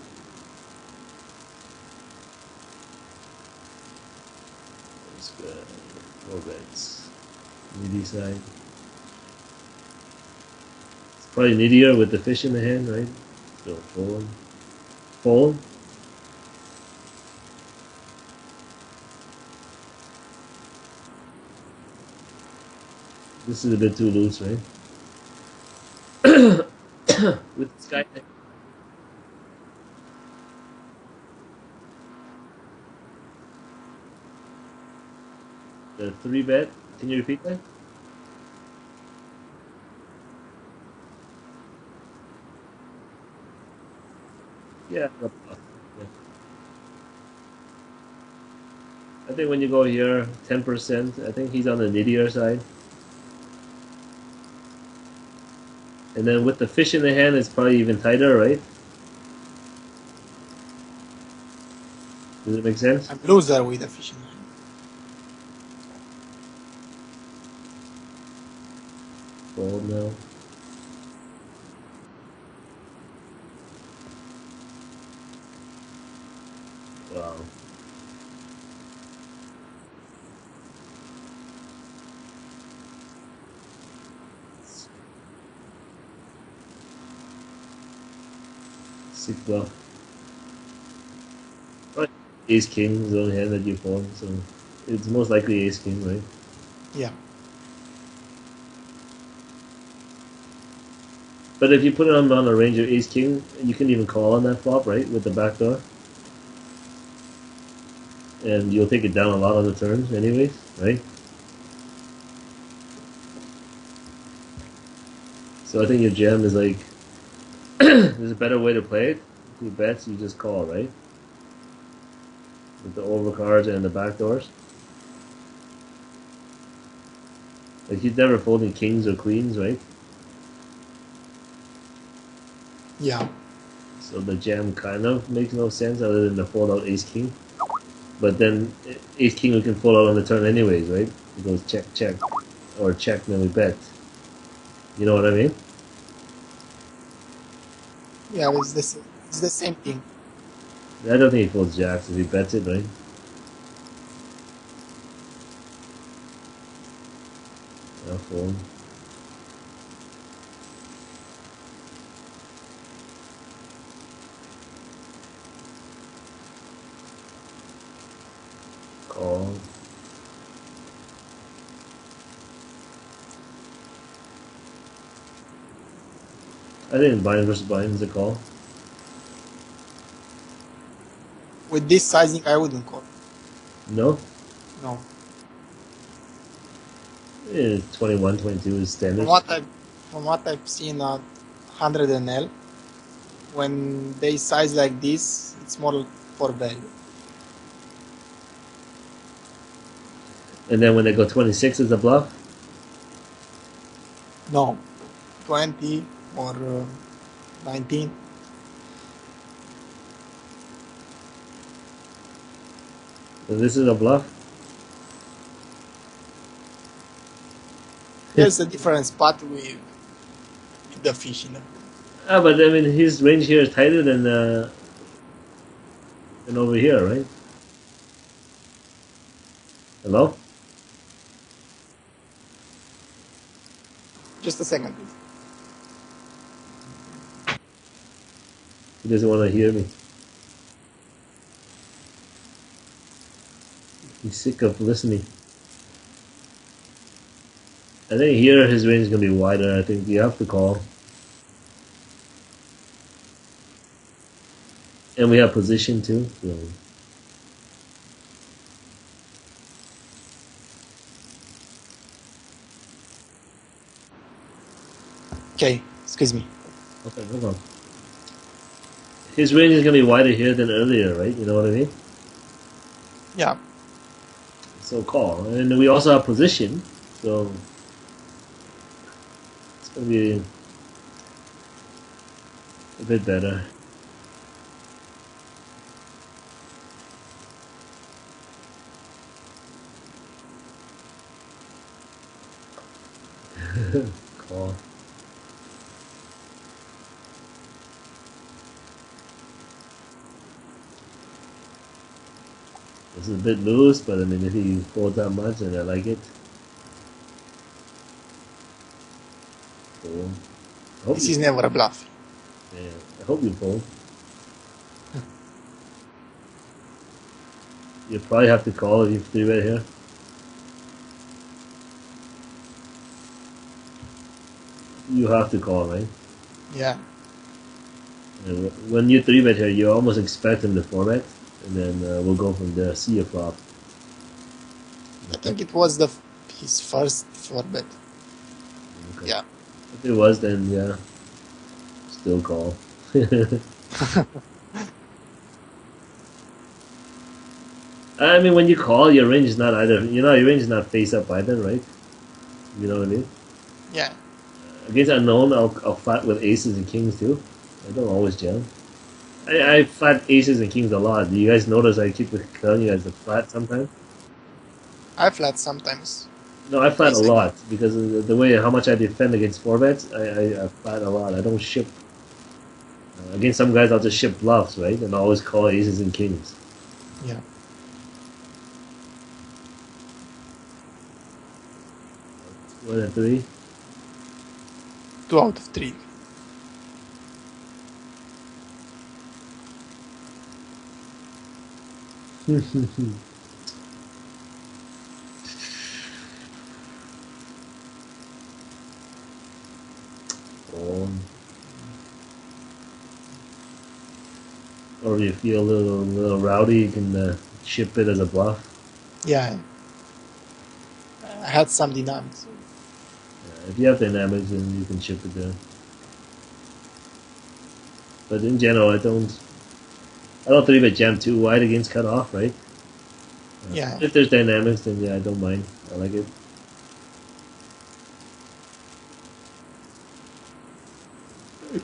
[SPEAKER 1] That's good. 4-bets. Needy side. It's probably needier with the fish in the hand, right? So fold. Fold. This is a bit too loose, right? With Sky, the 3-bet. Can you repeat that? Yeah. Yeah. I think when you go here, 10%, I think he's on the needier side. And then with the fish in the hand, it's probably even tighter, right? Does it make sense?
[SPEAKER 2] I'm loser with the fishing line.
[SPEAKER 1] Fold now. Wow. Six bluff. Probably ace king is the only hand that you fold, so it's most likely ace king, right?
[SPEAKER 2] Yeah.
[SPEAKER 1] But if you put it on a range of ace king, you can even call on that flop, right? With the back door. And you'll take it down a lot on the turns anyways, right? So I think your jam is like there's a better way to play it. If you bets, you just call, right? With the overcards and the back doors. Like he's never folding kings or queens, right?
[SPEAKER 2] Yeah.
[SPEAKER 1] So the jam kind of makes no sense other than the fold out ace king. But then ace king we can fold out on the turn anyways, right? It goes check check or check then we bet. You know what I mean?
[SPEAKER 2] Yeah, it's the same thing.
[SPEAKER 1] I don't think he folds jacks if he bets it, right? I'll fold. call. I think blind versus blind is a call.
[SPEAKER 2] With this sizing, I wouldn't call.
[SPEAKER 1] No?
[SPEAKER 2] No.
[SPEAKER 1] 21, 22 is standard.
[SPEAKER 2] From what I've seen at 100 NL, when they size like this, it's more for value.
[SPEAKER 1] And then when they go 26 is a bluff?
[SPEAKER 2] No, 20 or 19.
[SPEAKER 1] So this is a bluff?
[SPEAKER 2] There's a different spot with the fish, you know.
[SPEAKER 1] Ah, but I mean, his range here is tighter than over here, right? Hello?
[SPEAKER 2] Just a second, please.
[SPEAKER 1] He doesn't want to hear me. He's sick of listening. I think here his range is going to be wider. I think you have to call. And we have position too. So.
[SPEAKER 2] Okay, excuse me.
[SPEAKER 1] Okay, no problem. His range is going to be wider here than earlier, right? You know what I mean?
[SPEAKER 2] Yeah.
[SPEAKER 1] So call. And we also have position. So it's going to be a bit better. Call. This is a bit loose, but I mean, if he folds that much, then I like it. Fold.
[SPEAKER 2] This is never a bluff.
[SPEAKER 1] Yeah, I hope you fold. You probably have to call if you three bet here. You have to call, right?
[SPEAKER 2] Yeah.
[SPEAKER 1] And when you three bet here, you almost expect him to four bet, and then we'll go from there. See your flop.
[SPEAKER 2] I think it was his first 4-bet.
[SPEAKER 1] Okay.
[SPEAKER 2] Yeah.
[SPEAKER 1] If it was, then yeah, still call. I mean, when you call, your range is not either. You know, your range is not face up either, right? You know what I mean?
[SPEAKER 2] Yeah.
[SPEAKER 1] Against unknown, I'll flat with aces and kings too. I don't always jam. I flat aces and kings a lot. Do you guys notice I keep telling you guys to flat sometimes?
[SPEAKER 2] I flat sometimes.
[SPEAKER 1] No, I flat a
[SPEAKER 2] Basically.
[SPEAKER 1] lot because of the way how much I defend against four bets. I flat a lot. I don't ship. Against some guys, I'll just ship bluffs, right? And I always call aces and kings.
[SPEAKER 2] Yeah.
[SPEAKER 1] 1 and 3.
[SPEAKER 2] 2 out of 3.
[SPEAKER 1] Oh. Or if you feel a little rowdy, you can ship it as a bluff.
[SPEAKER 2] Yeah. I had some dynamics.
[SPEAKER 1] If you have dynamics, then you can ship it there. But in general, I don't 3-bet jam too wide against cutoff, right?
[SPEAKER 2] Yeah.
[SPEAKER 1] If there's dynamics, then yeah, I don't mind. I like it.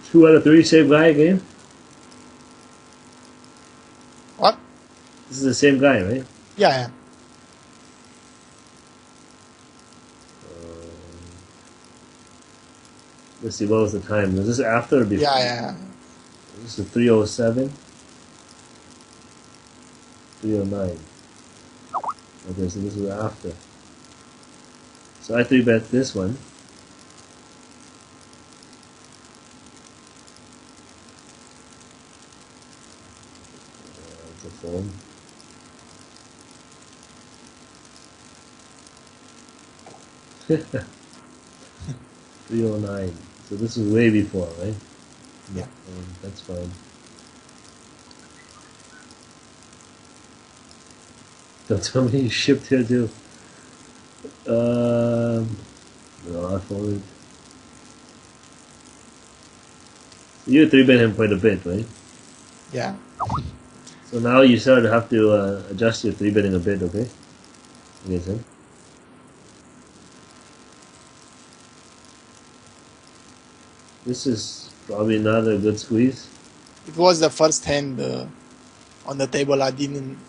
[SPEAKER 1] Two out of three, same guy again.
[SPEAKER 2] What?
[SPEAKER 1] This is the same guy, right?
[SPEAKER 2] Yeah.
[SPEAKER 1] Let's see, what was the time? Was this after or before?
[SPEAKER 2] Yeah.
[SPEAKER 1] This is 3:07, 3:09. Okay, so this was after. So I 3-bet this one. It's a fold. 309. So this is way before, right? No,
[SPEAKER 2] Yeah.
[SPEAKER 1] that's fine. Don't tell me you shipped here too. No, I folded. You three bet him quite a bit, right?
[SPEAKER 2] Yeah.
[SPEAKER 1] So now you sort of have to adjust your three betting a bit, okay? Against him. This is probably not a good squeeze.
[SPEAKER 2] It was the first hand on the table. I didn't.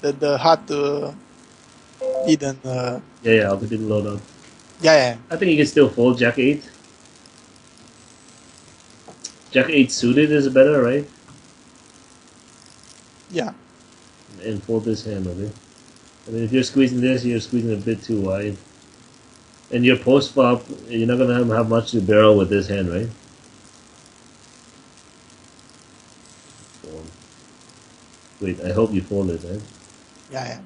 [SPEAKER 2] The heart didn't.
[SPEAKER 1] Yeah, yeah, I'll didn't load up.
[SPEAKER 2] Yeah, yeah.
[SPEAKER 1] I think you can still fold Jack 8. Jack 8 suited is better, right?
[SPEAKER 2] Yeah.
[SPEAKER 1] And fold this hand, okay? I mean, if you're squeezing this, you're squeezing a bit too wide. And your post flop, you're not going to have much to barrel with this hand, right? Fold. Wait, I hope you fold it, right?
[SPEAKER 2] Yeah, yeah.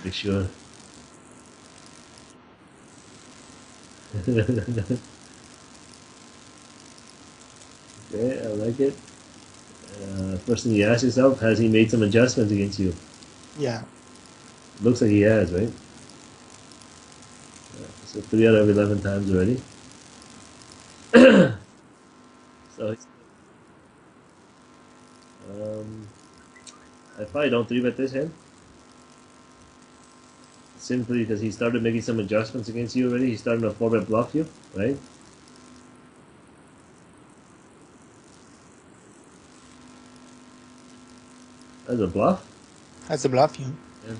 [SPEAKER 1] Make sure. Okay, I like it. First thing you ask yourself, has he made some adjustments against you?
[SPEAKER 2] Yeah.
[SPEAKER 1] Looks like he has, right? So 3 out of 11 times already. So um, I probably don't 3 bet this hand. Simply because he started making some adjustments against you already. He's starting to 4 bet bluff you, right? That's a bluff.
[SPEAKER 2] That's a bluff, yeah.
[SPEAKER 1] Yeah.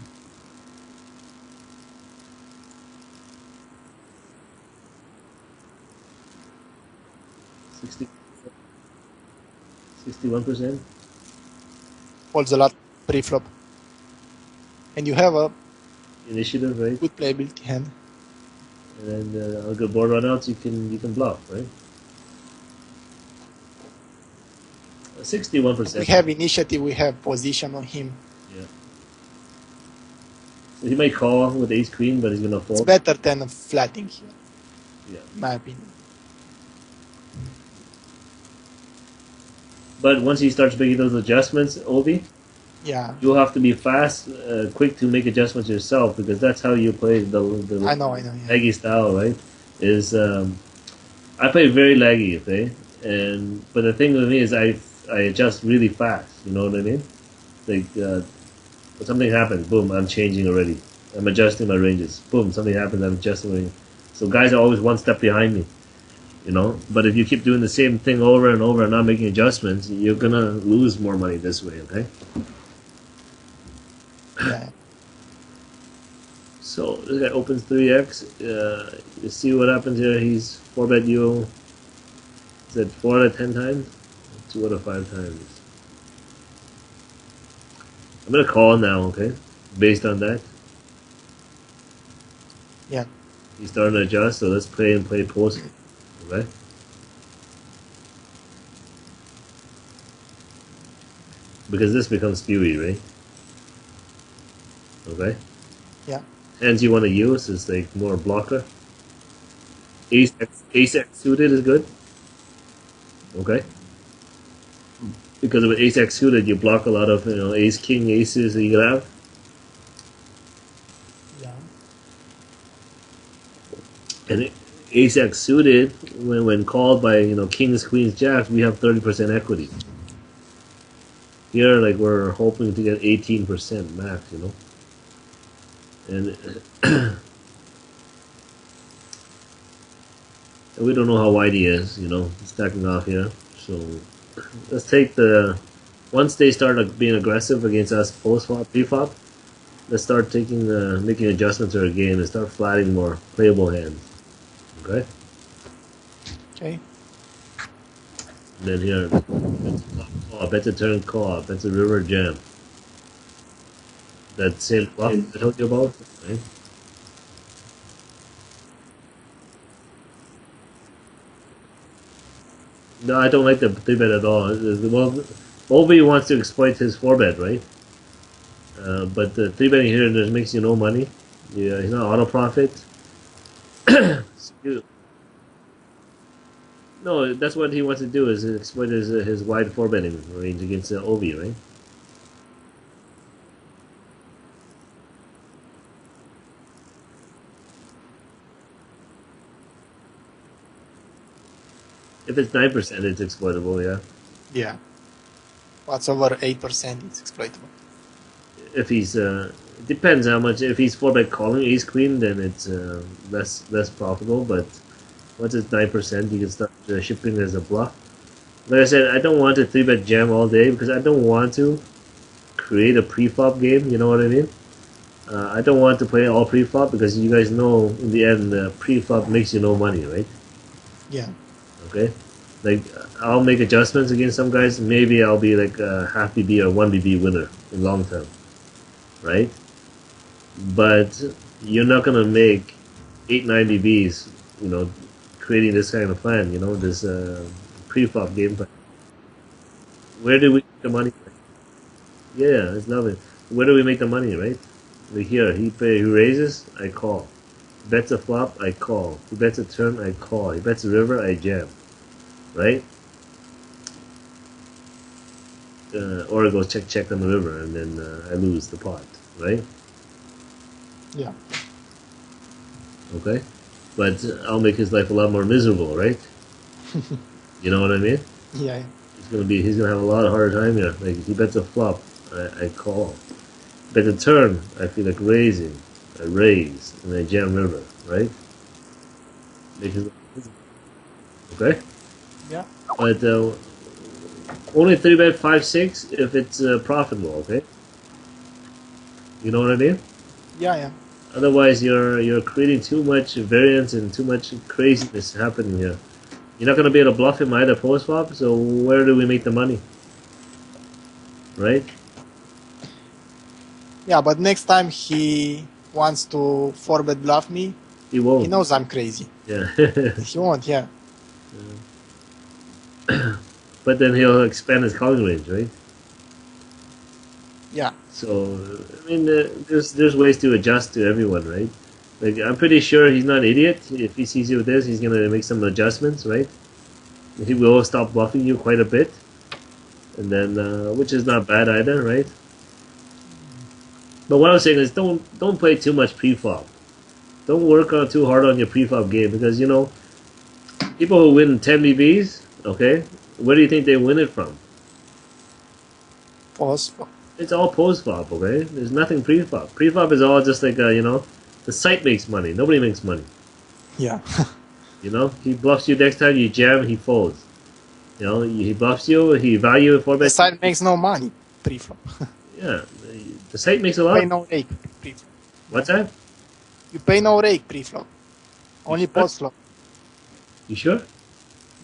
[SPEAKER 1] 60, 61%.
[SPEAKER 2] Folds a lot pre-flop. And you have a
[SPEAKER 1] Initiative, right?
[SPEAKER 2] good playability hand.
[SPEAKER 1] And then on good board runouts, you can bluff, right? 61%.
[SPEAKER 2] We have initiative, we have position on him.
[SPEAKER 1] Yeah. So he might call with ace queen, but he's gonna
[SPEAKER 2] It's
[SPEAKER 1] fold.
[SPEAKER 2] better than flatting here,
[SPEAKER 1] Yeah.
[SPEAKER 2] in my opinion.
[SPEAKER 1] But once he starts making those adjustments, Obi,
[SPEAKER 2] Yeah.
[SPEAKER 1] you'll have to be fast, quick to make adjustments yourself because that's how you play the
[SPEAKER 2] I know, yeah.
[SPEAKER 1] laggy style, right? Is I play very laggy, okay? But the thing with me is I adjust really fast. You know what I mean? Like something happens, boom, I'm changing already. I'm adjusting my ranges. Boom, something happens, I'm adjusting. My ranges. So guys are always one step behind me. You know, but if you keep doing the same thing over and over and not making adjustments, you're gonna lose more money this way. Okay.
[SPEAKER 2] Yeah.
[SPEAKER 1] So this guy opens 3x. You see what happens here. He's 4 bet you. Is it 4 out of 10 times? 2 out of 5 times. I'm gonna call now. Okay, based on that.
[SPEAKER 2] Yeah.
[SPEAKER 1] He's starting to adjust. So let's play and play post. Okay. Because this becomes spewy, right? Okay.
[SPEAKER 2] Yeah.
[SPEAKER 1] Hands you want to use is like more blocker. Ace X suited is good. Okay. Because with Ace X suited, you block a lot of Ace King aces that you can have.
[SPEAKER 2] Yeah.
[SPEAKER 1] And Ace X suited, when called by Kings, Queens, Jacks, we have 30% equity. Here, like we're hoping to get 18% max, and we don't know how wide he is, stacking off here. So let's take once they start being aggressive against us post flop, pre flop, let's start making adjustments to our game and start flatting more playable hands. Okay.
[SPEAKER 2] Okay.
[SPEAKER 1] And then here, call, bet the turn call, bet the river jam. That same bluff I told you about, right? No, I don't like the 3 bet at all. Well, Obi wants to exploit his 4 bet, right? But the 3 betting here just makes you no money. Yeah, he's not auto profit. You- no, that's what he wants to do is exploit his wide four betting range against Ovi, right? If it's 9%, it's exploitable. Yeah.
[SPEAKER 2] Yeah. What's over 8%, it's exploitable.
[SPEAKER 1] If he's it depends how much. If he's four bet calling ace queen, then it's less profitable. But once it's 9%, you can start shipping as a bluff. Like I said, I don't want to three bet jam all day because I don't want to create a pre-flop game. You know what I mean? I don't want to play all pre-flop because you guys know in the end pre-flop makes you no money, right?
[SPEAKER 2] Yeah.
[SPEAKER 1] Okay, like I'll make adjustments against some guys. Maybe I'll be like a half BB or one BB winner in long term, right? But you're not gonna make 8 9 BBs, you know, creating this kind of plan. You know, this pre-flop game plan. Where do we make the money? Yeah, it's lovely. Where do we make the money, right? Like here, he raises, I call. Bets a flop, I call. He bets a turn, I call. He bets a river, I jam. Right? Or I go check on the river, and then I lose the pot. Right?
[SPEAKER 2] Yeah.
[SPEAKER 1] Okay? But I'll make his life a lot more miserable, right? You know what I mean?
[SPEAKER 2] Yeah.
[SPEAKER 1] He's gonna have a lot of harder time here. Like he bets a flop, I call. Bet a turn, I feel like raising. I raise, and I jam river, right? Make his life miserable. Okay?
[SPEAKER 2] Yeah.
[SPEAKER 1] But only 3 bet 5 6 if it's profitable. Okay, you know what I mean.
[SPEAKER 2] Yeah. Yeah.
[SPEAKER 1] Otherwise, you're creating too much variance and too much craziness happening here. You're not gonna be able to bluff him either post flop. So where do we make the money, right?
[SPEAKER 2] Yeah. But next time he wants to four-bet bluff me,
[SPEAKER 1] He
[SPEAKER 2] he
[SPEAKER 1] won't.
[SPEAKER 2] knows I'm crazy.
[SPEAKER 1] Yeah.
[SPEAKER 2] He won't. Yeah.
[SPEAKER 1] But then he'll expand his calling range, right?
[SPEAKER 2] Yeah.
[SPEAKER 1] So I mean, there's ways to adjust to everyone, right? Like I'm pretty sure he's not an idiot. If he sees you with this, he's gonna make some adjustments, right? He will stop bluffing you quite a bit, and then which is not bad either, right? But what I'm saying is don't play too much pre-flop. Don't work on too hard on your pre-flop game because you know people who win 10 BBs, okay, where do you think they win it from?
[SPEAKER 2] Pause.
[SPEAKER 1] It's all post-flop, okay? There's nothing pre-flop. Pre-flop is all just like you know, the site makes money. Nobody makes money.
[SPEAKER 2] Yeah.
[SPEAKER 1] You know, he bluffs you next time, you jam, he folds. You know, he bluffs you, he value it for
[SPEAKER 2] The
[SPEAKER 1] bet.
[SPEAKER 2] side makes no money pre-flop.
[SPEAKER 1] Yeah, the site makes a
[SPEAKER 2] You
[SPEAKER 1] lot.
[SPEAKER 2] pay no rake pre-flop.
[SPEAKER 1] What's that?
[SPEAKER 2] You pay no rake pre-flop. Only post-flop.
[SPEAKER 1] You sure?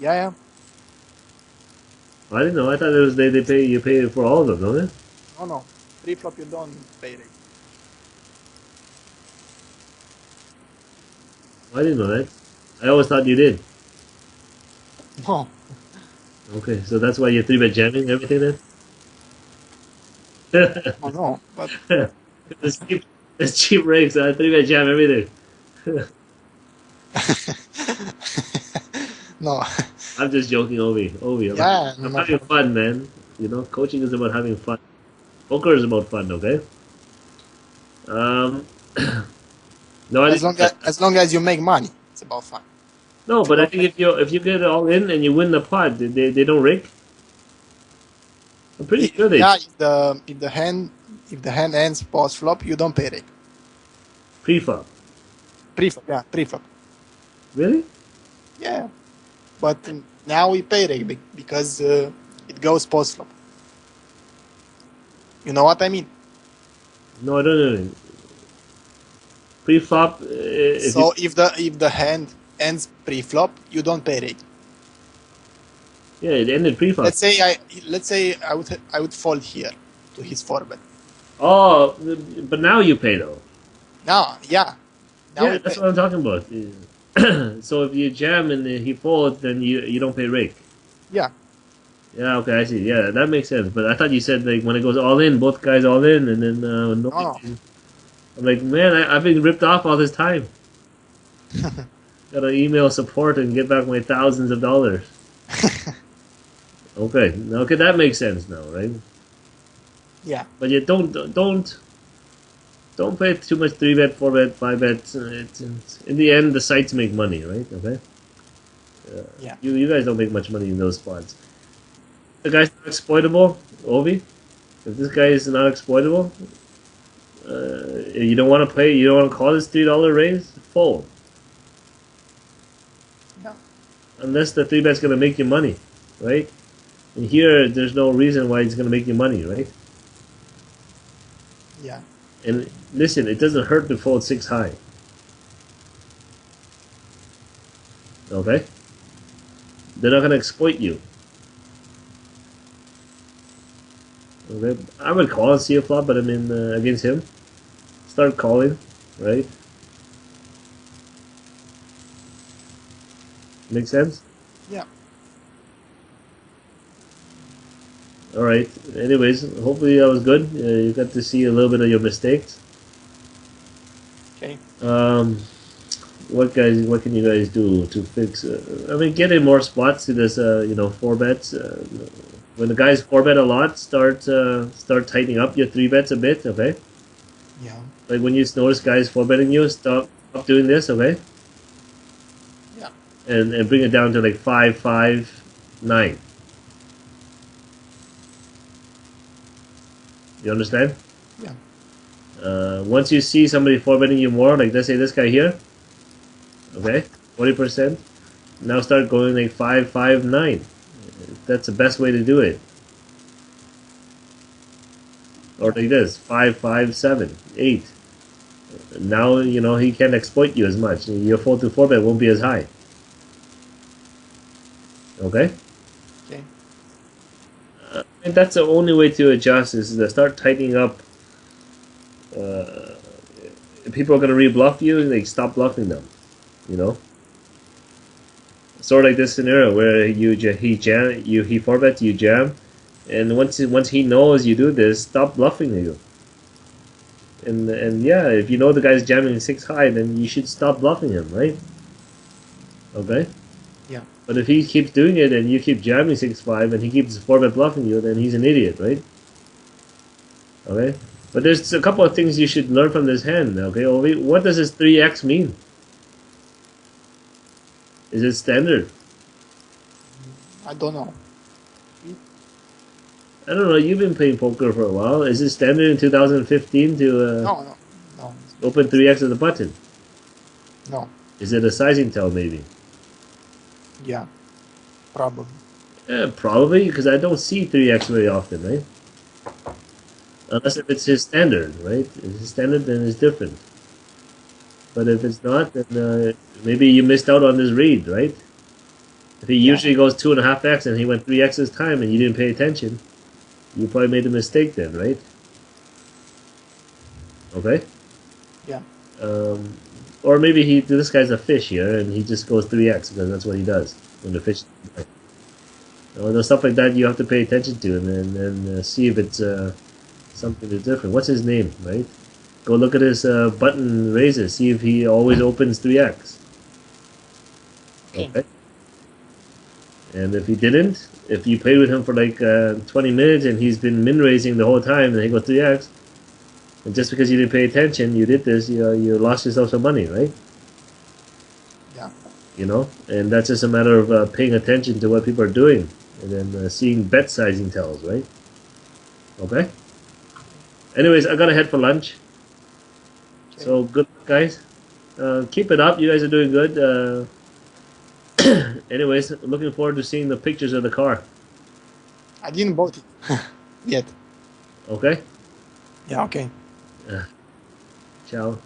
[SPEAKER 2] Yeah. Yeah.
[SPEAKER 1] I didn't know. I thought it was they pay you pay for all of them, don't they?
[SPEAKER 2] No. No. Pre-flop you don't pay rake.
[SPEAKER 1] I didn't know that. I always thought you did.
[SPEAKER 2] No.
[SPEAKER 1] Okay, so that's why you're three bet jamming everything then.
[SPEAKER 2] Oh no. But
[SPEAKER 1] it's cheap rakes. I three bet jam everything.
[SPEAKER 2] no.
[SPEAKER 1] I'm just joking, Ovi.
[SPEAKER 2] Yeah.
[SPEAKER 1] I'm
[SPEAKER 2] No.
[SPEAKER 1] having fun, man. You know, coaching is about having fun. Poker is about fun, okay? Um, no,
[SPEAKER 2] As long as you make money, it's about fun.
[SPEAKER 1] no, but I think if you get it all in and you win the pot, they don't rake. I'm pretty sure they
[SPEAKER 2] Yeah. If the hand ends post flop, you don't pay rake.
[SPEAKER 1] pre-flop.
[SPEAKER 2] Pre-flop. Yeah. Pre-flop.
[SPEAKER 1] Really?
[SPEAKER 2] Yeah. But now we pay rake because it goes post flop. You know what I mean?
[SPEAKER 1] No, I don't know. Pre-flop.
[SPEAKER 2] So if the hand ends pre-flop, you don't pay rake.
[SPEAKER 1] Yeah, it ended pre-flop.
[SPEAKER 2] Let's say I would fold here to his four-bet.
[SPEAKER 1] Oh, but now you pay though.
[SPEAKER 2] Now, yeah. Now
[SPEAKER 1] Yeah,
[SPEAKER 2] we
[SPEAKER 1] that's
[SPEAKER 2] pay.
[SPEAKER 1] what I'm talking about. So if you jam and he folds, then you don't pay rake.
[SPEAKER 2] Yeah.
[SPEAKER 1] Yeah, okay, I see. Yeah, that makes sense. But I thought you said like when it goes all in, both guys all in, and then no.
[SPEAKER 2] No.
[SPEAKER 1] I'm like, man, I've been ripped off all this time. Gotta email support and get back my thousands of dollars. Okay, that makes sense now, right?
[SPEAKER 2] Yeah.
[SPEAKER 1] But you don't play too much 3-bet, 4-bet, 5-bet. In the end, the sites make money, right? Okay.
[SPEAKER 2] Yeah.
[SPEAKER 1] You guys don't make much money in those spots. The guy's not exploitable, Ovi. If this guy is not exploitable, you don't want to play. You don't want to call this $3 raise. Fold.
[SPEAKER 2] Yeah.
[SPEAKER 1] Unless the 3-bet's gonna make you money, right? And here, there's no reason why it's gonna make you money, right?
[SPEAKER 2] Yeah.
[SPEAKER 1] And listen, it doesn't hurt to fold 6 high. Okay? They're not gonna exploit you. Okay? I would call and see a flop, but I mean against him. Start calling, right? Make sense?
[SPEAKER 2] Yeah.
[SPEAKER 1] All right. Anyways, hopefully that was good. You got to see a little bit of your mistakes.
[SPEAKER 2] Okay.
[SPEAKER 1] What can you guys do to fix? I mean, get in more spots to this. 4 bets. When the guys 4-bet a lot, start tightening up your 3-bets a bit. Okay.
[SPEAKER 2] Yeah.
[SPEAKER 1] Like when you notice guys 4-betting you, stop doing this. Okay.
[SPEAKER 2] Yeah.
[SPEAKER 1] And bring it down to like 5, 5, 9. You understand?
[SPEAKER 2] Yeah.
[SPEAKER 1] Once you see somebody 4-betting you more, like let's say this guy here, okay, 40%. Now start going like 5, 5, 9. That's the best way to do it. Or like this, 5, 5, 7, 8. Now he can't exploit you as much. Your 4 to 4-bet won't be as high. Okay.
[SPEAKER 2] Okay.
[SPEAKER 1] And that's the only way to adjust is to start tightening up. Uh, if people are gonna re-bluff you, like stop bluffing them. You know. Sort of like this scenario where he 4-bets, you jam, and once he knows you do this, stop bluffing you. And yeah, if you know the guy's jamming 6 high, then you should stop bluffing him, right? Okay.
[SPEAKER 2] Yeah.
[SPEAKER 1] But if he keeps doing it and you keep jamming 6-5 and he keeps 4-bet bluffing you, then he's an idiot, right? Okay. But there's a couple of things you should learn from this hand. Okay. What does this 3x mean? Is it standard?
[SPEAKER 2] I don't know.
[SPEAKER 1] I don't know. You've been playing poker for a while. Is it standard in 2015 to
[SPEAKER 2] No. No. No.
[SPEAKER 1] open 3x of the button?
[SPEAKER 2] No.
[SPEAKER 1] Is it a sizing tell maybe?
[SPEAKER 2] Yeah. Probably.
[SPEAKER 1] Yeah, probably because I don't see 3x very often, right? Unless if it's his standard, right? If it's his standard, then it's different. But if it's not, then maybe you missed out on this read, right? If he usually goes 2.5x and he went 3x this time and you didn't pay attention, you probably made a mistake then, right? Okay?
[SPEAKER 2] Yeah.
[SPEAKER 1] Or maybe this guy's a fish here and he just goes 3x because that's what he does when the fish. There's stuff like that you have to pay attention to and then see if it's something that's different. What's his name, right? Go look at his button raises. See if he always opens 3x. Okay. And if he didn't, if you played with him for like 20 minutes and he's been min raising the whole time and he goes 3x, and just because you didn't pay attention, you did this, you lost yourself some money, right?
[SPEAKER 2] Yeah.
[SPEAKER 1] And that's just a matter of paying attention to what people are doing and then seeing bet sizing tells, right? Okay. Anyways, I gotta head for lunch.
[SPEAKER 2] Okay.
[SPEAKER 1] So good luck, guys. Keep it up. You guys are doing good. Anyways, looking forward to seeing the pictures of the car.
[SPEAKER 2] I didn't bought it yet.
[SPEAKER 1] Okay.
[SPEAKER 2] Yeah. Okay.
[SPEAKER 1] Ciao.